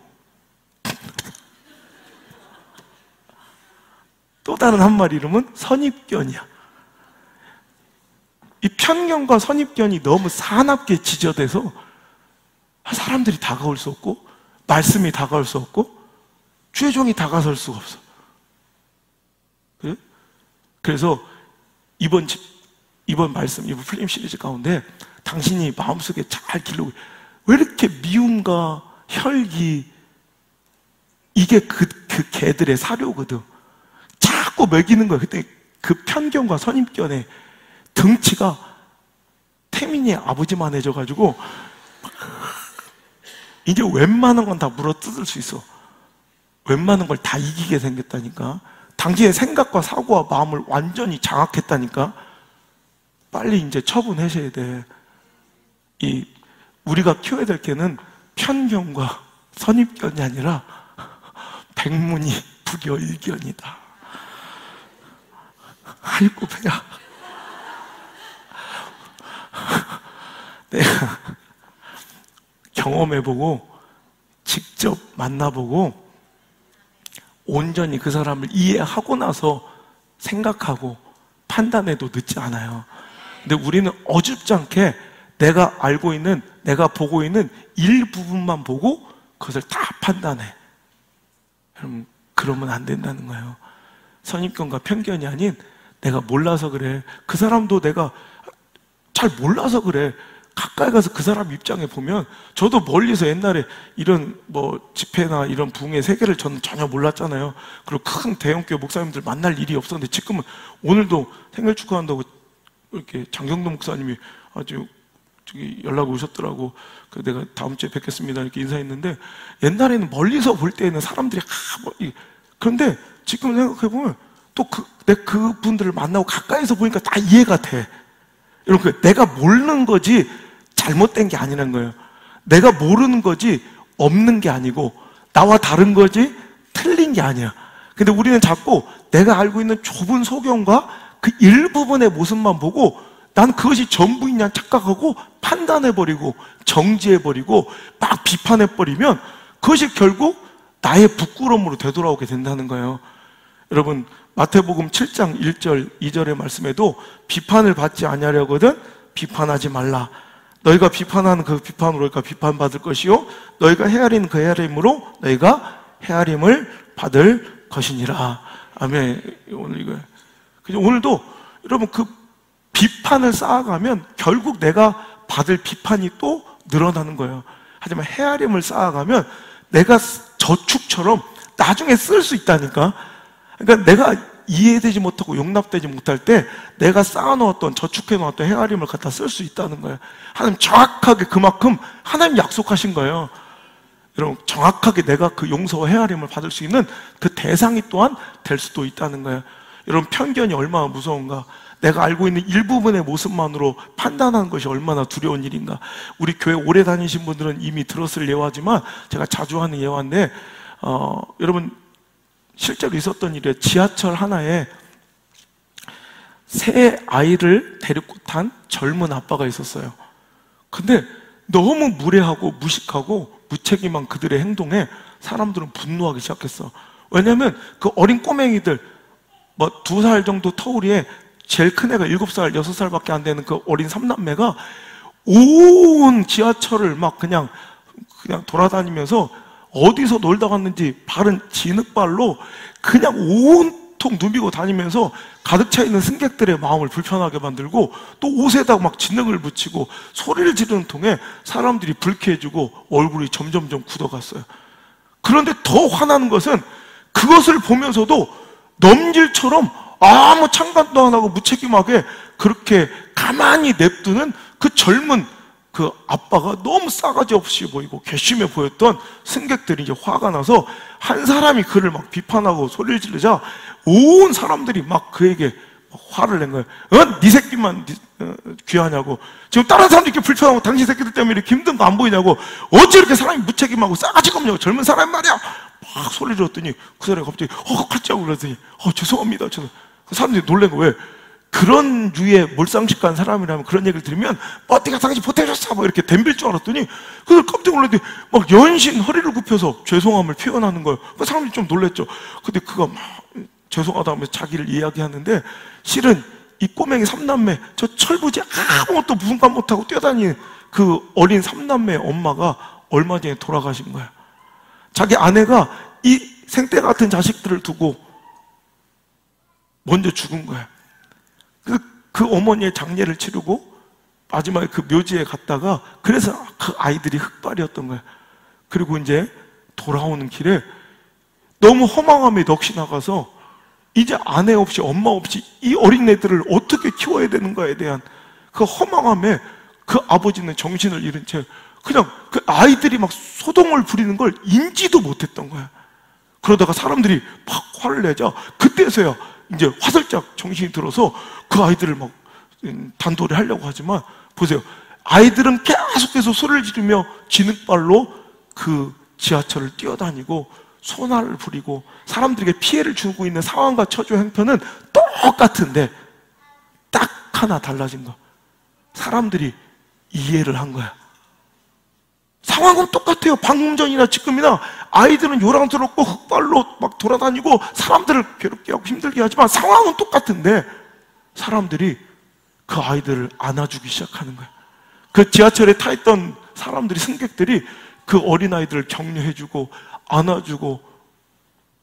또 다른 한 마리 이름은 선입견이야. 이 편견과 선입견이 너무 사납게 지저대서 사람들이 다가올 수 없고 말씀이 다가올 수 없고 주의 종이 다가설 수가 없어. 그래서 이번 말씀, 이번 풀림 시리즈 가운데 당신이 마음속에 잘 기르고, 왜 이렇게 미움과 혈기, 이게 그 개들의 사료거든. 자꾸 먹이는 거야. 그때 그 편견과 선입견에 등치가 태민이 아버지만 해져가지고 이제 웬만한 건 다 물어뜯을 수 있어. 웬만한 걸 다 이기게 생겼다니까. 당신의 생각과 사고와 마음을 완전히 장악했다니까. 빨리 이제 처분하셔야 돼. 우리가 키워야 될 개는 편견과 선입견이 아니라 백문이 불여일견이다. 아이고 배야. 내가 경험해보고 직접 만나보고 온전히 그 사람을 이해하고 나서 생각하고 판단해도 늦지 않아요. 근데 우리는 어줍지 않게 내가 알고 있는, 내가 보고 있는 일부분만 보고 그것을 다 판단해. 여러분, 그러면 안 된다는 거예요. 선입견과 편견이 아닌 내가 몰라서 그래. 그 사람도 내가 잘 몰라서 그래. 가까이 가서 그 사람 입장에 보면, 저도 멀리서 옛날에 이런 집회나 이런 부흥의 세계를 저는 전혀 몰랐잖아요. 그리고 큰 대형교회 목사님들 만날 일이 없었는데 지금은 오늘도 생일 축하한다고 이렇게 장경도 목사님이 아주 연락 오셨더라고. 그래서 내가 다음 주에 뵙겠습니다 이렇게 인사했는데, 옛날에는 멀리서 볼 때는 사람들이 그런데 지금 생각해보면 또 그분들을 만나고 가까이서 보니까 다 이해가 돼. 여러분, 내가 모르는 거지 잘못된 게 아니라는 거예요. 내가 모르는 거지 없는 게 아니고, 나와 다른 거지 틀린 게 아니야. 근데 우리는 자꾸 내가 알고 있는 좁은 소견과 그 일부분의 모습만 보고 난 그것이 전부인 양 착각하고 판단해버리고 정지해버리고 막 비판해버리면 그것이 결국 나의 부끄러움으로 되돌아오게 된다는 거예요. 여러분, 마태복음 7장 1절 2절의 말씀에도 비판을 받지 아니하려거든 비판하지 말라. 너희가 비판하는 그 비판으로 너희가 비판받을 것이요 너희가 헤아리는 그 헤아림으로 너희가 헤아림을 받을 것이니라. 아멘. 오늘 이거 오늘도 여러분, 그 비판을 쌓아가면 결국 내가 받을 비판이 또 늘어나는 거예요. 하지만 헤아림을 쌓아가면 내가 저축처럼 나중에 쓸 수 있다니까. 그러니까 내가 이해되지 못하고 용납되지 못할 때 내가 쌓아놓았던, 저축해놓았던 헤아림을 갖다 쓸 수 있다는 거예요. 하나님 정확하게 그만큼 하나님 약속하신 거예요. 여러분, 정확하게 내가 그 용서와 헤아림을 받을 수 있는 그 대상이 또한 될 수도 있다는 거예요. 여러분, 편견이 얼마나 무서운가. 내가 알고 있는 일부분의 모습만으로 판단하는 것이 얼마나 두려운 일인가. 우리 교회 오래 다니신 분들은 이미 들었을 예화지만 제가 자주 하는 예화인데, 여러분, 실제로 있었던 일이에요. 지하철 하나에 새 아이를 데리고 탄 젊은 아빠가 있었어요. 근데 너무 무례하고 무식하고 무책임한 그들의 행동에 사람들은 분노하기 시작했어. 왜냐하면 그 어린 꼬맹이들, 2살 정도 터울이에 제일 큰 애가 7살, 6살밖에 안 되는 그 어린 3남매가 온 지하철을 막 그냥 돌아다니면서 어디서 놀다 갔는지 바른 진흙발로 그냥 온통 누비고 다니면서 가득 차 있는 승객들의 마음을 불편하게 만들고, 또 옷에다가 막 진흙을 묻히고 소리를 지르는 통에 사람들이 불쾌해지고 얼굴이 점점점 굳어갔어요. 그런데 더 화나는 것은 그것을 보면서도 넘질처럼 아무 창간도 안 하고 무책임하게 그렇게 가만히 냅두는 그 젊은 그 아빠가 너무 싸가지 없이 보이고 괘씸해 보였던 승객들이 이제 화가 나서 한 사람이 그를 막 비판하고 소리를 지르자 온 사람들이 막 그에게 화를 낸 거예요. 네 새끼만 귀하냐고. 지금 다른 사람들 이렇게 불편하고 당신 새끼들 때문에 이렇게 힘든 거 안 보이냐고. 어째 이렇게 사람이 무책임하고 싸가지가 없냐고. 젊은 사람 말이야. 막 소리 질렀더니 그 사람이 갑자기 칼짝고 그러더니 죄송합니다. 그 사람들이 놀란 거. 왜? 그런 류의 몰상식한 사람이라면 그런 얘기를 들으면 어디가 당신 보태줬어 막 이렇게 덤빌 줄 알았더니 그들 깜짝 놀랐더니 막 연신 허리를 굽혀서 죄송함을 표현하는 거예요. 그 사람들이 좀 놀랬죠. 근데 그가 막 죄송하다면서 자기를 이야기하는데 실은 이 꼬맹이 3남매 저 철부지 아무것도 분간 못하고 뛰어다니는 그 어린 3남매 엄마가 얼마 전에 돌아가신 거예요. 자기 아내가 이 생떼 같은 자식들을 두고 먼저 죽은 거예요. 그 어머니의 장례를 치르고 마지막에 그 묘지에 갔다가 그래서 그 아이들이 흑발이었던 거예요. 그리고 이제 돌아오는 길에 너무 허망함에 넋이 나가서 이제 아내 없이 엄마 없이 이 어린애들을 어떻게 키워야 되는가에 대한 그 허망함에 그 아버지는 정신을 잃은 채 그냥 그 아이들이 막 소동을 부리는 걸 인지도 못했던 거야. 그러다가 사람들이 막 화를 내자 그때서야 이제 화들짝 정신이 들어서 그 아이들을 막 단도리 하려고 하지만 보세요. 아이들은 계속해서 소리를 지르며 진흙발로 그 지하철을 뛰어다니고 소나를 부리고 사람들에게 피해를 주고 있는 상황과 처지와 형편은 똑같은데 딱 하나 달라진 거. 사람들이 이해를 한 거야. 상황은 똑같아요. 방금 전이나 지금이나 아이들은 요란스럽고 흑발로 막 돌아다니고 사람들을 괴롭게 하고 힘들게 하지만 상황은 똑같은데 사람들이 그 아이들을 안아주기 시작하는 거야. 그 지하철에 타 있던 사람들이, 승객들이 그 어린아이들을 격려해주고 안아주고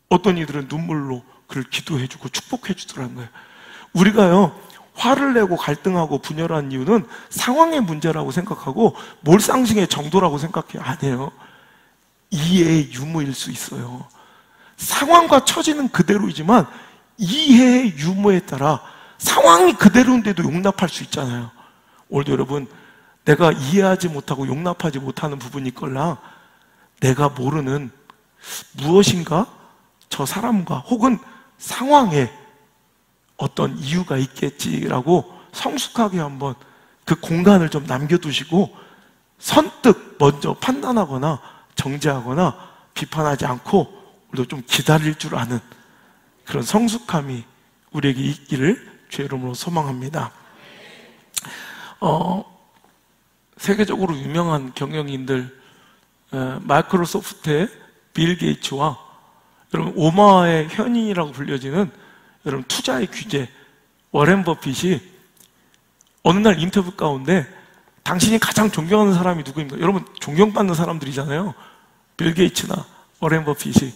어떤 이들은 눈물로 그를 기도해주고 축복해주더라는 거예요. 우리가요 화를 내고 갈등하고 분열한 이유는 상황의 문제라고 생각하고 몰상식의 정도라고 생각해요. 아니에요. 이해의 유무일 수 있어요. 상황과 처지는 그대로이지만 이해의 유무에 따라 상황이 그대로인데도 용납할 수 있잖아요. 오늘도 여러분 내가 이해하지 못하고 용납하지 못하는 부분이 있걸라 내가 모르는 무엇인가 저 사람과 혹은 상황에 어떤 이유가 있겠지라고 성숙하게 한번 그 공간을 좀 남겨두시고 선뜻 먼저 판단하거나 정죄하거나 비판하지 않고 우리도 좀 기다릴 줄 아는 그런 성숙함이 우리에게 있기를 주의 이름으로 소망합니다. 세계적으로 유명한 경영인들 마이크로소프트의 빌 게이츠와 여러분 오마의 현인이라고 불려지는 여러분 투자의 귀재 워렌 버핏이 어느 날 인터뷰 가운데 당신이 가장 존경하는 사람이 누구입니까? 여러분 존경받는 사람들이잖아요. 빌 게이츠나 워렌 버핏이.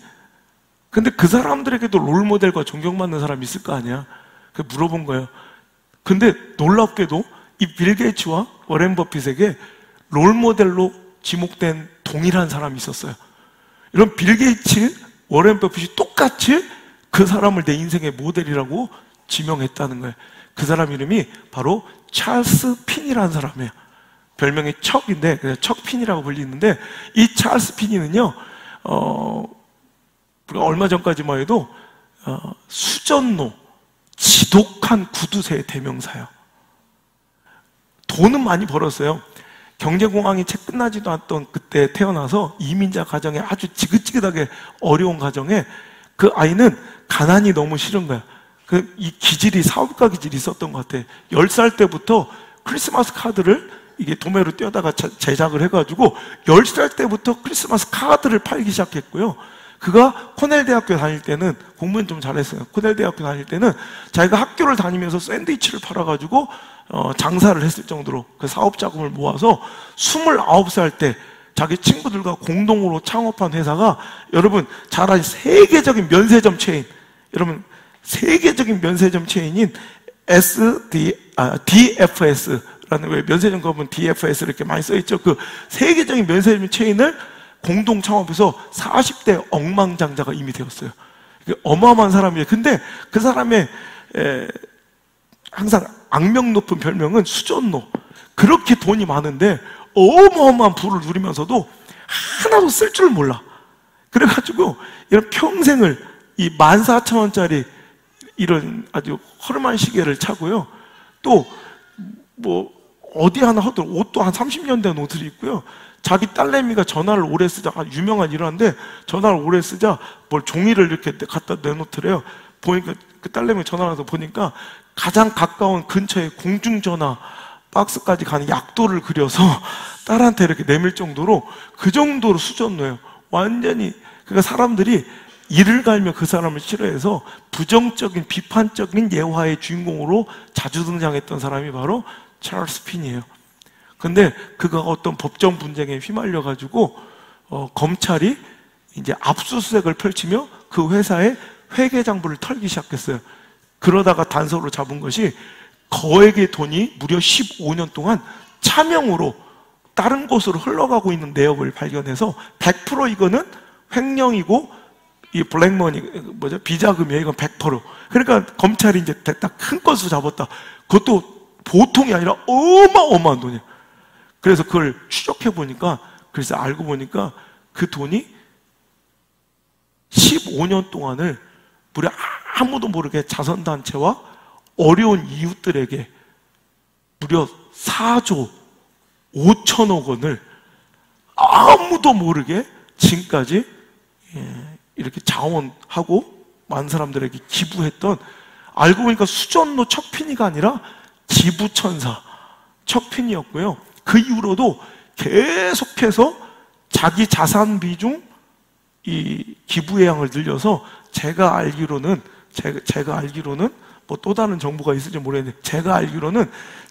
근데 그 사람들에게도 롤모델과 존경받는 사람이 있을 거 아니야. 그 물어본 거예요. 근데 놀랍게도 이 빌 게이츠와 워렌 버핏에게 롤모델로 지목된 동일한 사람이 있었어요. 이런 빌 게이츠, 워렌 버핏이 똑같이 그 사람을 내 인생의 모델이라고 지명했다는 거예요. 그 사람 이름이 바로 찰스 핀이라는 사람이에요. 별명이 척인데 그냥 척핀이라고 불리는데 이 찰스 핀이는요 우리가 얼마 전까지만 해도 수전노, 지독한 구두쇠의 대명사예요. 돈은 많이 벌었어요. 경제공황이 채 끝나지도 않던 그때 태어나서 이민자 가정에 아주 지긋지긋하게 어려운 가정에 그 아이는 가난이 너무 싫은 거야. 이 기질이, 사업가 기질이 있었던 것 같아. 10살 때부터 크리스마스 카드를 이게 도매로 떼어다가 제작을 해가지고 10살 때부터 크리스마스 카드를 팔기 시작했고요. 그가 코넬 대학교 다닐 때는 공부는 좀 잘했어요. 코넬 대학교 다닐 때는 자기가 학교를 다니면서 샌드위치를 팔아가지고 장사를 했을 정도로 그 사업 자금을 모아서 29살 때 자기 친구들과 공동으로 창업한 회사가 여러분 잘 아시는 세계적인 면세점 체인, 여러분 세계적인 면세점 체인인 DFS라는, 왜 면세점 가보면 DFS 이렇게 많이 써있죠. 그 세계적인 면세점 체인을 공동 창업해서 40대 억만장자가 이미 되었어요. 어마어마한 사람이에요. 근데 그 사람의 항상 악명 높은 별명은 수전노. 그렇게 돈이 많은데 어마어마한 부를 누리면서도 하나도 쓸 줄 몰라. 그래가지고 이런 평생을 이 14,000원짜리 이런 아주 허름한 시계를 차고요. 또 뭐 어디 하나 하더라도 옷도 한 30년 된 옷을 입고요. 자기 딸내미가 전화를 오래 쓰자, 유명한 일화인데 전화를 오래 쓰자 뭘 종이를 이렇게 갖다 내놓더래요. 보니까 그 딸내미가 전화를 해서 보니까 가장 가까운 근처에 공중전화 박스까지 가는 약도를 그려서 딸한테 이렇게 내밀 정도로 그 정도로 수전노예요. 완전히. 그러니까 사람들이 이를 갈며 그 사람을 싫어해서 부정적인 비판적인 예화의 주인공으로 자주 등장했던 사람이 바로 찰스 핀이에요. 근데 그가 어떤 법정 분쟁에 휘말려 가지고 검찰이 이제 압수수색을 펼치며 그 회사의 회계장부를 털기 시작했어요. 그러다가 단서로 잡은 것이 거액의 돈이 무려 15년 동안 차명으로 다른 곳으로 흘러가고 있는 내역을 발견해서 100% 이거는 횡령이고 이 블랙머니 뭐죠? 비자금이에요. 이건 100%. 그러니까 검찰이 이제 됐다. 큰 건수 잡았다. 그것도 보통이 아니라 어마어마한 돈이에요. 그래서 그걸 추적해 보니까, 그래서 알고 보니까 그 돈이 15년 동안을 무려 아무도 모르게 자선단체와 어려운 이웃들에게 무려 4조 5천억 원을 아무도 모르게 지금까지 이렇게 자원하고 많은 사람들에게 기부했던, 알고 보니까 수전노 척핀이가 아니라 기부천사 척핀이었고요. 그 이후로도 계속해서 자기 자산 비중 이 기부의 양을 늘려서 제가 알기로는 뭐 또 다른 정보가 있을지 모르겠는데 제가 알기로는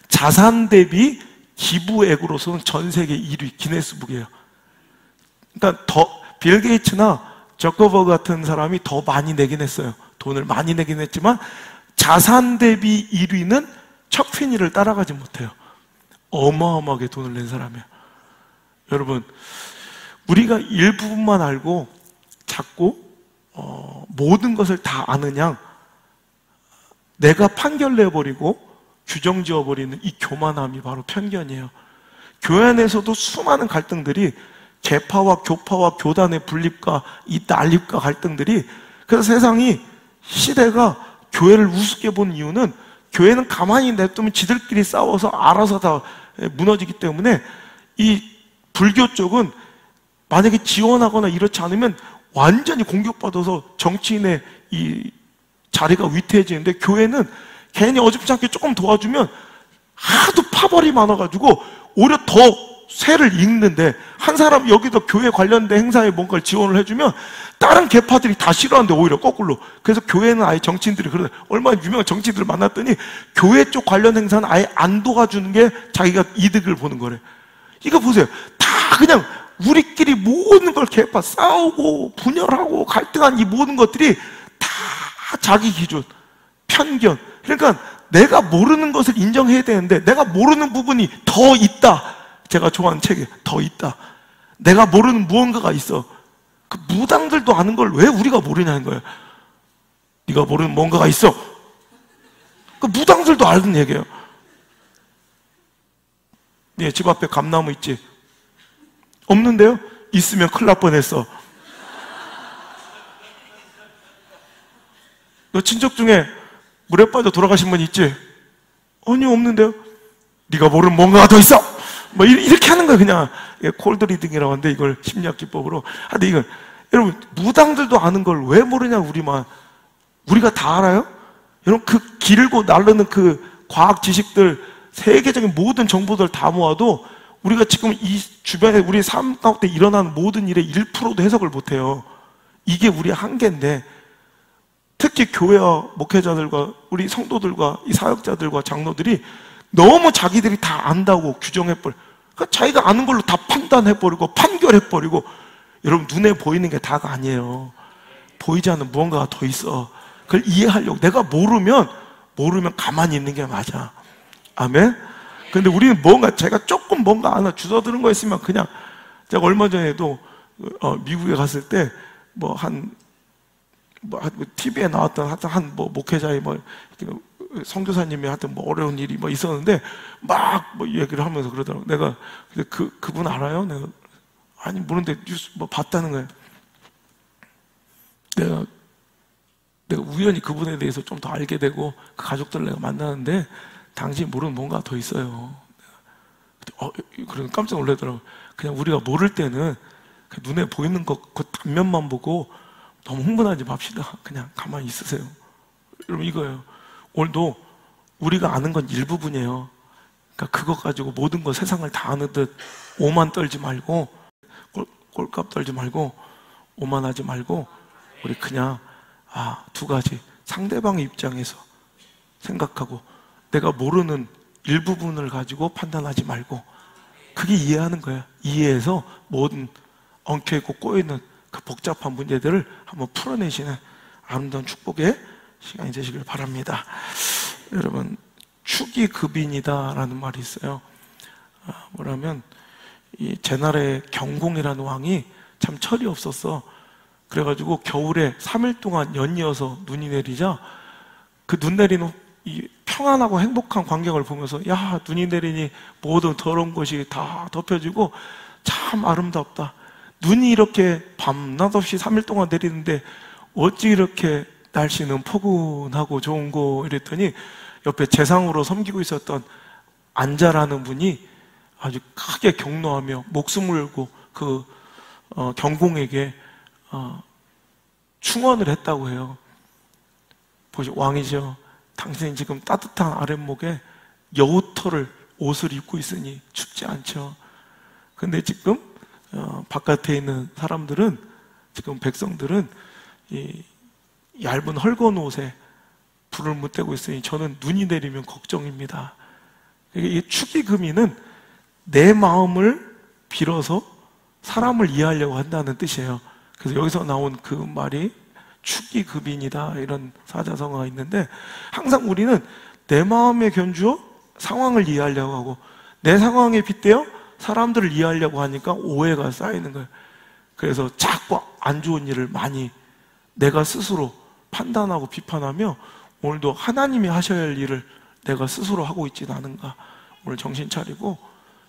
자산 대비 기부액으로서는 전 세계 1위 기네스북이에요. 그러니까 빌 게이츠나 저커버그 같은 사람이 더 많이 내긴 했어요. 돈을 많이 내긴 했지만 자산 대비 1위는 척피니를 따라가지 못해요. 어마어마하게 돈을 낸 사람이에요. 여러분, 우리가 일부분만 알고 자꾸 모든 것을 다 아는 양 내가 판결 내버리고 규정 지어버리는 이 교만함이 바로 편견이에요. 교회 안에서도 수많은 갈등들이 계파와 교파와 교단의 분립과 이 난립과 갈등들이, 그래서 세상이 시대가 교회를 우습게 본 이유는 교회는 가만히 냅두면 지들끼리 싸워서 알아서 다 무너지기 때문에 이 불교 쪽은 만약에 지원하거나 이렇지 않으면 완전히 공격받아서 정치인의 이 자리가 위태해지는데, 교회는 괜히 어줍지 않게 조금 도와주면 하도 파벌이 많아가지고 오히려 더 세를 읽는데, 한 사람 여기도 교회 관련된 행사에 뭔가를 지원을 해주면 다른 계파들이 다 싫어하는데 오히려 거꾸로. 그래서 교회는 아예 정치인들이 그러다 얼마나 유명한 정치인들을 만났더니 교회 쪽 관련 행사는 아예 안 도와주는 게 자기가 이득을 보는 거래. 이거 보세요. 다 그냥 우리끼리 모든 걸 계파 싸우고 분열하고 갈등한 이 모든 것들이 다 자기 기준, 편견. 그러니까 내가 모르는 것을 인정해야 되는데 내가 모르는 부분이 더 있다. 제가 좋아하는 책에 더 있다. 내가 모르는 무언가가 있어. 그 무당들도 아는 걸 왜 우리가 모르냐는 거예요. 네가 모르는 뭔가가 있어. 그 무당들도 아는 얘기예요. 네, 집 앞에 감나무 있지? 없는데요? 있으면 큰일 날 뻔했어. 너 친척 중에 물에 빠져 돌아가신 분 있지? 아니, 없는데요? 네가 모르는 뭔가가 더 있어. 뭐 이렇게 하는 거예요. 그냥 콜드 리딩이라고 하는데 이걸 심리학 기법으로. 근데 이건 여러분, 무당들도 아는 걸 왜 모르냐? 우리가 다 알아요? 여러분, 그 길고 나르는 그 과학 지식들, 세계적인 모든 정보들 다 모아도 우리가 지금 이 주변에 우리 삶 가운데 일어나는 모든 일의 1%도 해석을 못해요. 이게 우리의 한계인데, 특히 교회와 목회자들과 우리 성도들과 이 사역자들과 장로들이 너무 자기들이 다 안다고 규정해버려. 그러니까 자기가 아는 걸로 다 판단해버리고 판결해버리고. 여러분, 눈에 보이는 게 다가 아니에요. 보이지 않는 무언가가 더 있어. 그걸 이해하려고. 내가 모르면 가만히 있는 게 맞아. 아멘? 근데 우리는 제가 조금 뭔가 하나 주워들은 거 있으면 그냥, 제가 얼마 전에도 미국에 갔을 때 뭐 한 뭐 TV에 나왔던 하여튼 한 뭐 목회자의 뭐 선교사님이 하여튼 뭐 어려운 일이 뭐 있었는데 막 뭐 얘기를 하면서 그러더라고. 내가 그분 알아요? 내가 아니 모르는데 뉴스 뭐 봤다는 거예요. 내가 우연히 그분에 대해서 좀 더 알게 되고 그 가족들을 내가 만나는데 당신이 모르는 뭔가 더 있어요. 그래서 깜짝 놀라더라고. 그냥 우리가 모를 때는 눈에 보이는 것 그 단면만 보고 너무 흥분하지 맙시다. 그냥 가만히 있으세요. 여러분 이거예요. 오늘도 우리가 아는 건 일부분이에요. 그러니까 그것 가지고 모든 거 세상을 다 아는 듯 오만 떨지 말고 꼴값 떨지 말고 오만하지 말고 우리 그냥 두 가지 상대방의 입장에서 생각하고 내가 모르는 일부분을 가지고 판단하지 말고 그게 이해하는 거야. 이해해서 모든 엉켜있고 꼬여있는 그 복잡한 문제들을 한번 풀어내시는 아름다운 축복의 시간이 되시길 바랍니다. 여러분 축이급인이다 라는 말이 있어요. 뭐라면 이 제날의 경공이라는 왕이 참 철이 없었어. 그래가지고 겨울에 3일 동안 연이어서 눈이 내리자 그 눈 내리는 이 평안하고 행복한 광경을 보면서 야 눈이 내리니 모든 더러운 것이 다 덮여지고 참 아름답다. 눈이 이렇게 밤낮 없이 3일 동안 내리는데 어찌 이렇게 날씨는 포근하고 좋은 거 이랬더니 옆에 재상으로 섬기고 있었던 안자라는 분이 아주 크게 격노하며 목숨을 걸고 그 경공에게 충언을 했다고 해요. 보시 왕이죠. 당신이 지금 따뜻한 아랫목에 여우털을 옷을 입고 있으니 춥지 않죠. 근데 지금 바깥에 있는 사람들은 지금 백성들은 이 얇은 헐건 옷에 불을 묻대고 있으니 저는 눈이 내리면 걱정입니다. 이 축의금이는 내 마음을 빌어서 사람을 이해하려고 한다는 뜻이에요. 그래서 여기서 나온 그 말이 축의급인이다 이런 사자성어가 있는데 항상 우리는 내 마음에 견주어 상황을 이해하려고 하고 내 상황에 빗대어 사람들을 이해하려고 하니까 오해가 쌓이는 거예요. 그래서 자꾸 안 좋은 일을 많이 내가 스스로 판단하고 비판하며 오늘도 하나님이 하셔야 할 일을 내가 스스로 하고 있지는 않은가. 오늘 정신 차리고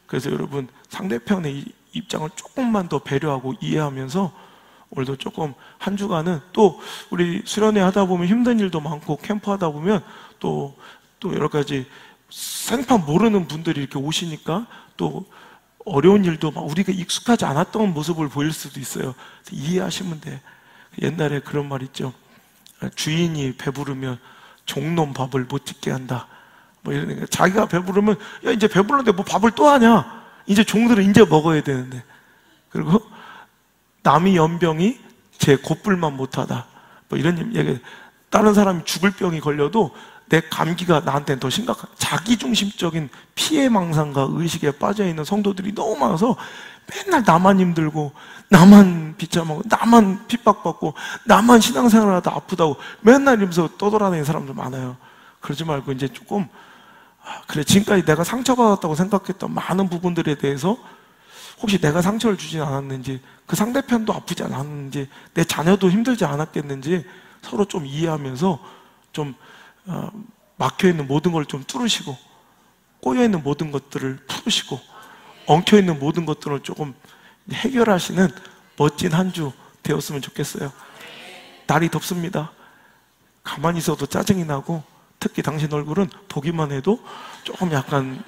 그래서 여러분 상대편의 입장을 조금만 더 배려하고 이해하면서 오늘도 조금 한 주간은 또 우리 수련회 하다 보면 힘든 일도 많고 캠프 하다 보면 또 여러 가지 생판 모르는 분들이 이렇게 오시니까 또 어려운 일도 막 우리가 익숙하지 않았던 모습을 보일 수도 있어요. 이해하시면 돼. 옛날에 그런 말 있죠. 주인이 배부르면 종놈 밥을 못 짓게 한다. 뭐 이러니까 자기가 배부르면 야 이제 배불렀는데 뭐 밥을 또 하냐? 이제 종들은 이제 먹어야 되는데. 그리고 남이 연병이 제 곧불만 못하다. 뭐 이런 얘기. 다른 사람이 죽을 병이 걸려도 내 감기가 나한테는 더 심각한 자기중심적인 피해망상과 의식에 빠져있는 성도들이 너무 많아서 맨날 나만 힘들고 나만 비참하고 나만 핍박받고 나만 신앙생활하다 아프다고 맨날 이러면서 떠돌아다니는 사람들 많아요. 그러지 말고 이제 조금 그래 지금까지 내가 상처받았다고 생각했던 많은 부분들에 대해서 혹시 내가 상처를 주진 않았는지 그 상대편도 아프지 않았는지 내 자녀도 힘들지 않았겠는지 서로 좀 이해하면서 좀 막혀있는 모든 걸 좀 뚫으시고 꼬여있는 모든 것들을 풀으시고 엉켜있는 모든 것들을 조금 해결하시는 멋진 한 주 되었으면 좋겠어요. 날이 덥습니다. 가만히 있어도 짜증이 나고 특히 당신 얼굴은 보기만 해도 조금 약간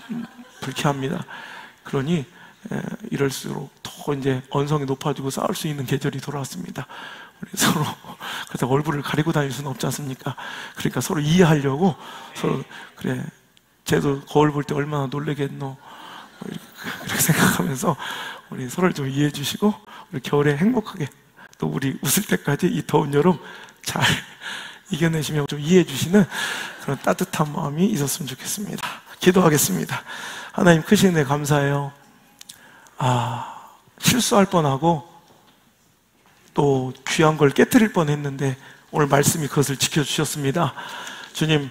불쾌합니다. 그러니 이럴수록 더 이제 언성이 높아지고 싸울 수 있는 계절이 돌아왔습니다. 우리 서로 그래서 얼굴을 가리고 다닐 수는 없지 않습니까? 그러니까 서로 이해하려고 서로 그래 쟤도 거울 볼 때 얼마나 놀래겠노 그렇게 생각하면서 우리 서로를 좀 이해해 주시고 우리 겨울에 행복하게 또 우리 웃을 때까지 이 더운 여름 잘 이겨내시며 좀 이해해 주시는 그런 따뜻한 마음이 있었으면 좋겠습니다. 기도하겠습니다. 하나님 크신 은혜 감사해요. 실수할 뻔하고 또 귀한 걸 깨트릴 뻔했는데 오늘 말씀이 그것을 지켜주셨습니다. 주님,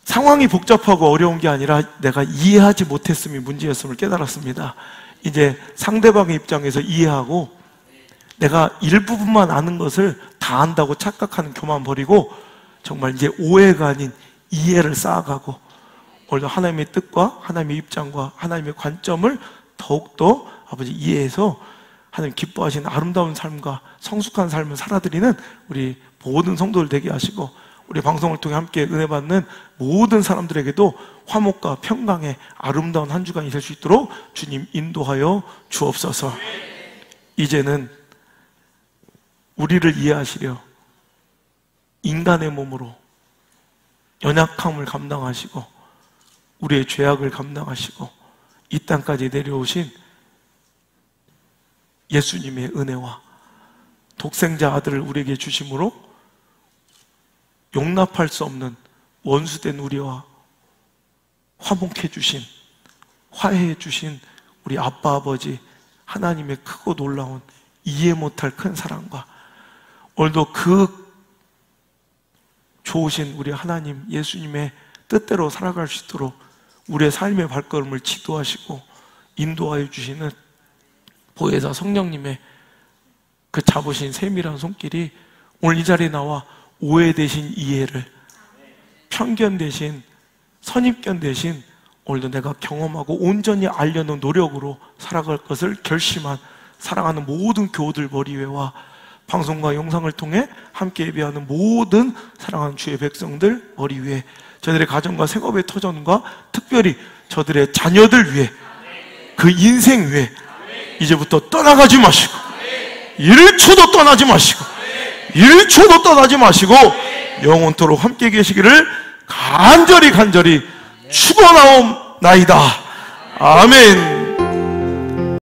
상황이 복잡하고 어려운 게 아니라 내가 이해하지 못했음이 문제였음을 깨달았습니다. 이제 상대방의 입장에서 이해하고 내가 일부분만 아는 것을 다 안다고 착각하는 교만 버리고 정말 이제 오해가 아닌 이해를 쌓아가고 오늘도 하나님의 뜻과 하나님의 입장과 하나님의 관점을 더욱더 아버지 이해해서 하나님 기뻐하시는 아름다운 삶과 성숙한 삶을 살아드리는 우리 모든 성도들 되게 하시고 우리 방송을 통해 함께 은혜 받는 모든 사람들에게도 화목과 평강의 아름다운 한 주간이 될 수 있도록 주님 인도하여 주옵소서. 이제는 우리를 이해하시려 인간의 몸으로 연약함을 감당하시고 우리의 죄악을 감당하시고 이 땅까지 내려오신 예수님의 은혜와 독생자 아들을 우리에게 주심으로 용납할 수 없는 원수된 우리와 화목해 주신, 화해해 주신 우리 아빠 아버지 하나님의 크고 놀라운 이해 못할 큰 사랑과 오늘도 그 좋으신 우리 하나님 예수님의 뜻대로 살아갈 수 있도록 우리의 삶의 발걸음을 지도하시고 인도하여 주시는 보혜사 성령님의 그 잡으신 세밀한 손길이 오늘 이 자리에 나와 오해 대신 이해를, 편견 대신 선입견 대신 오늘도 내가 경험하고 온전히 알려는 노력으로 살아갈 것을 결심한 사랑하는 모든 교우들 머리 위에와 방송과 영상을 통해 함께 예배하는 모든 사랑하는 주의 백성들 머리 위에 저들의 가정과 생업의 터전과 특별히 저들의 자녀들 위해 그 인생 위에 이제부터 떠나가지 마시고 1초도 떠나지 마시고 1초도 떠나지 마시고 영원토록 함께 계시기를 간절히 축원하옵나이다. 아멘.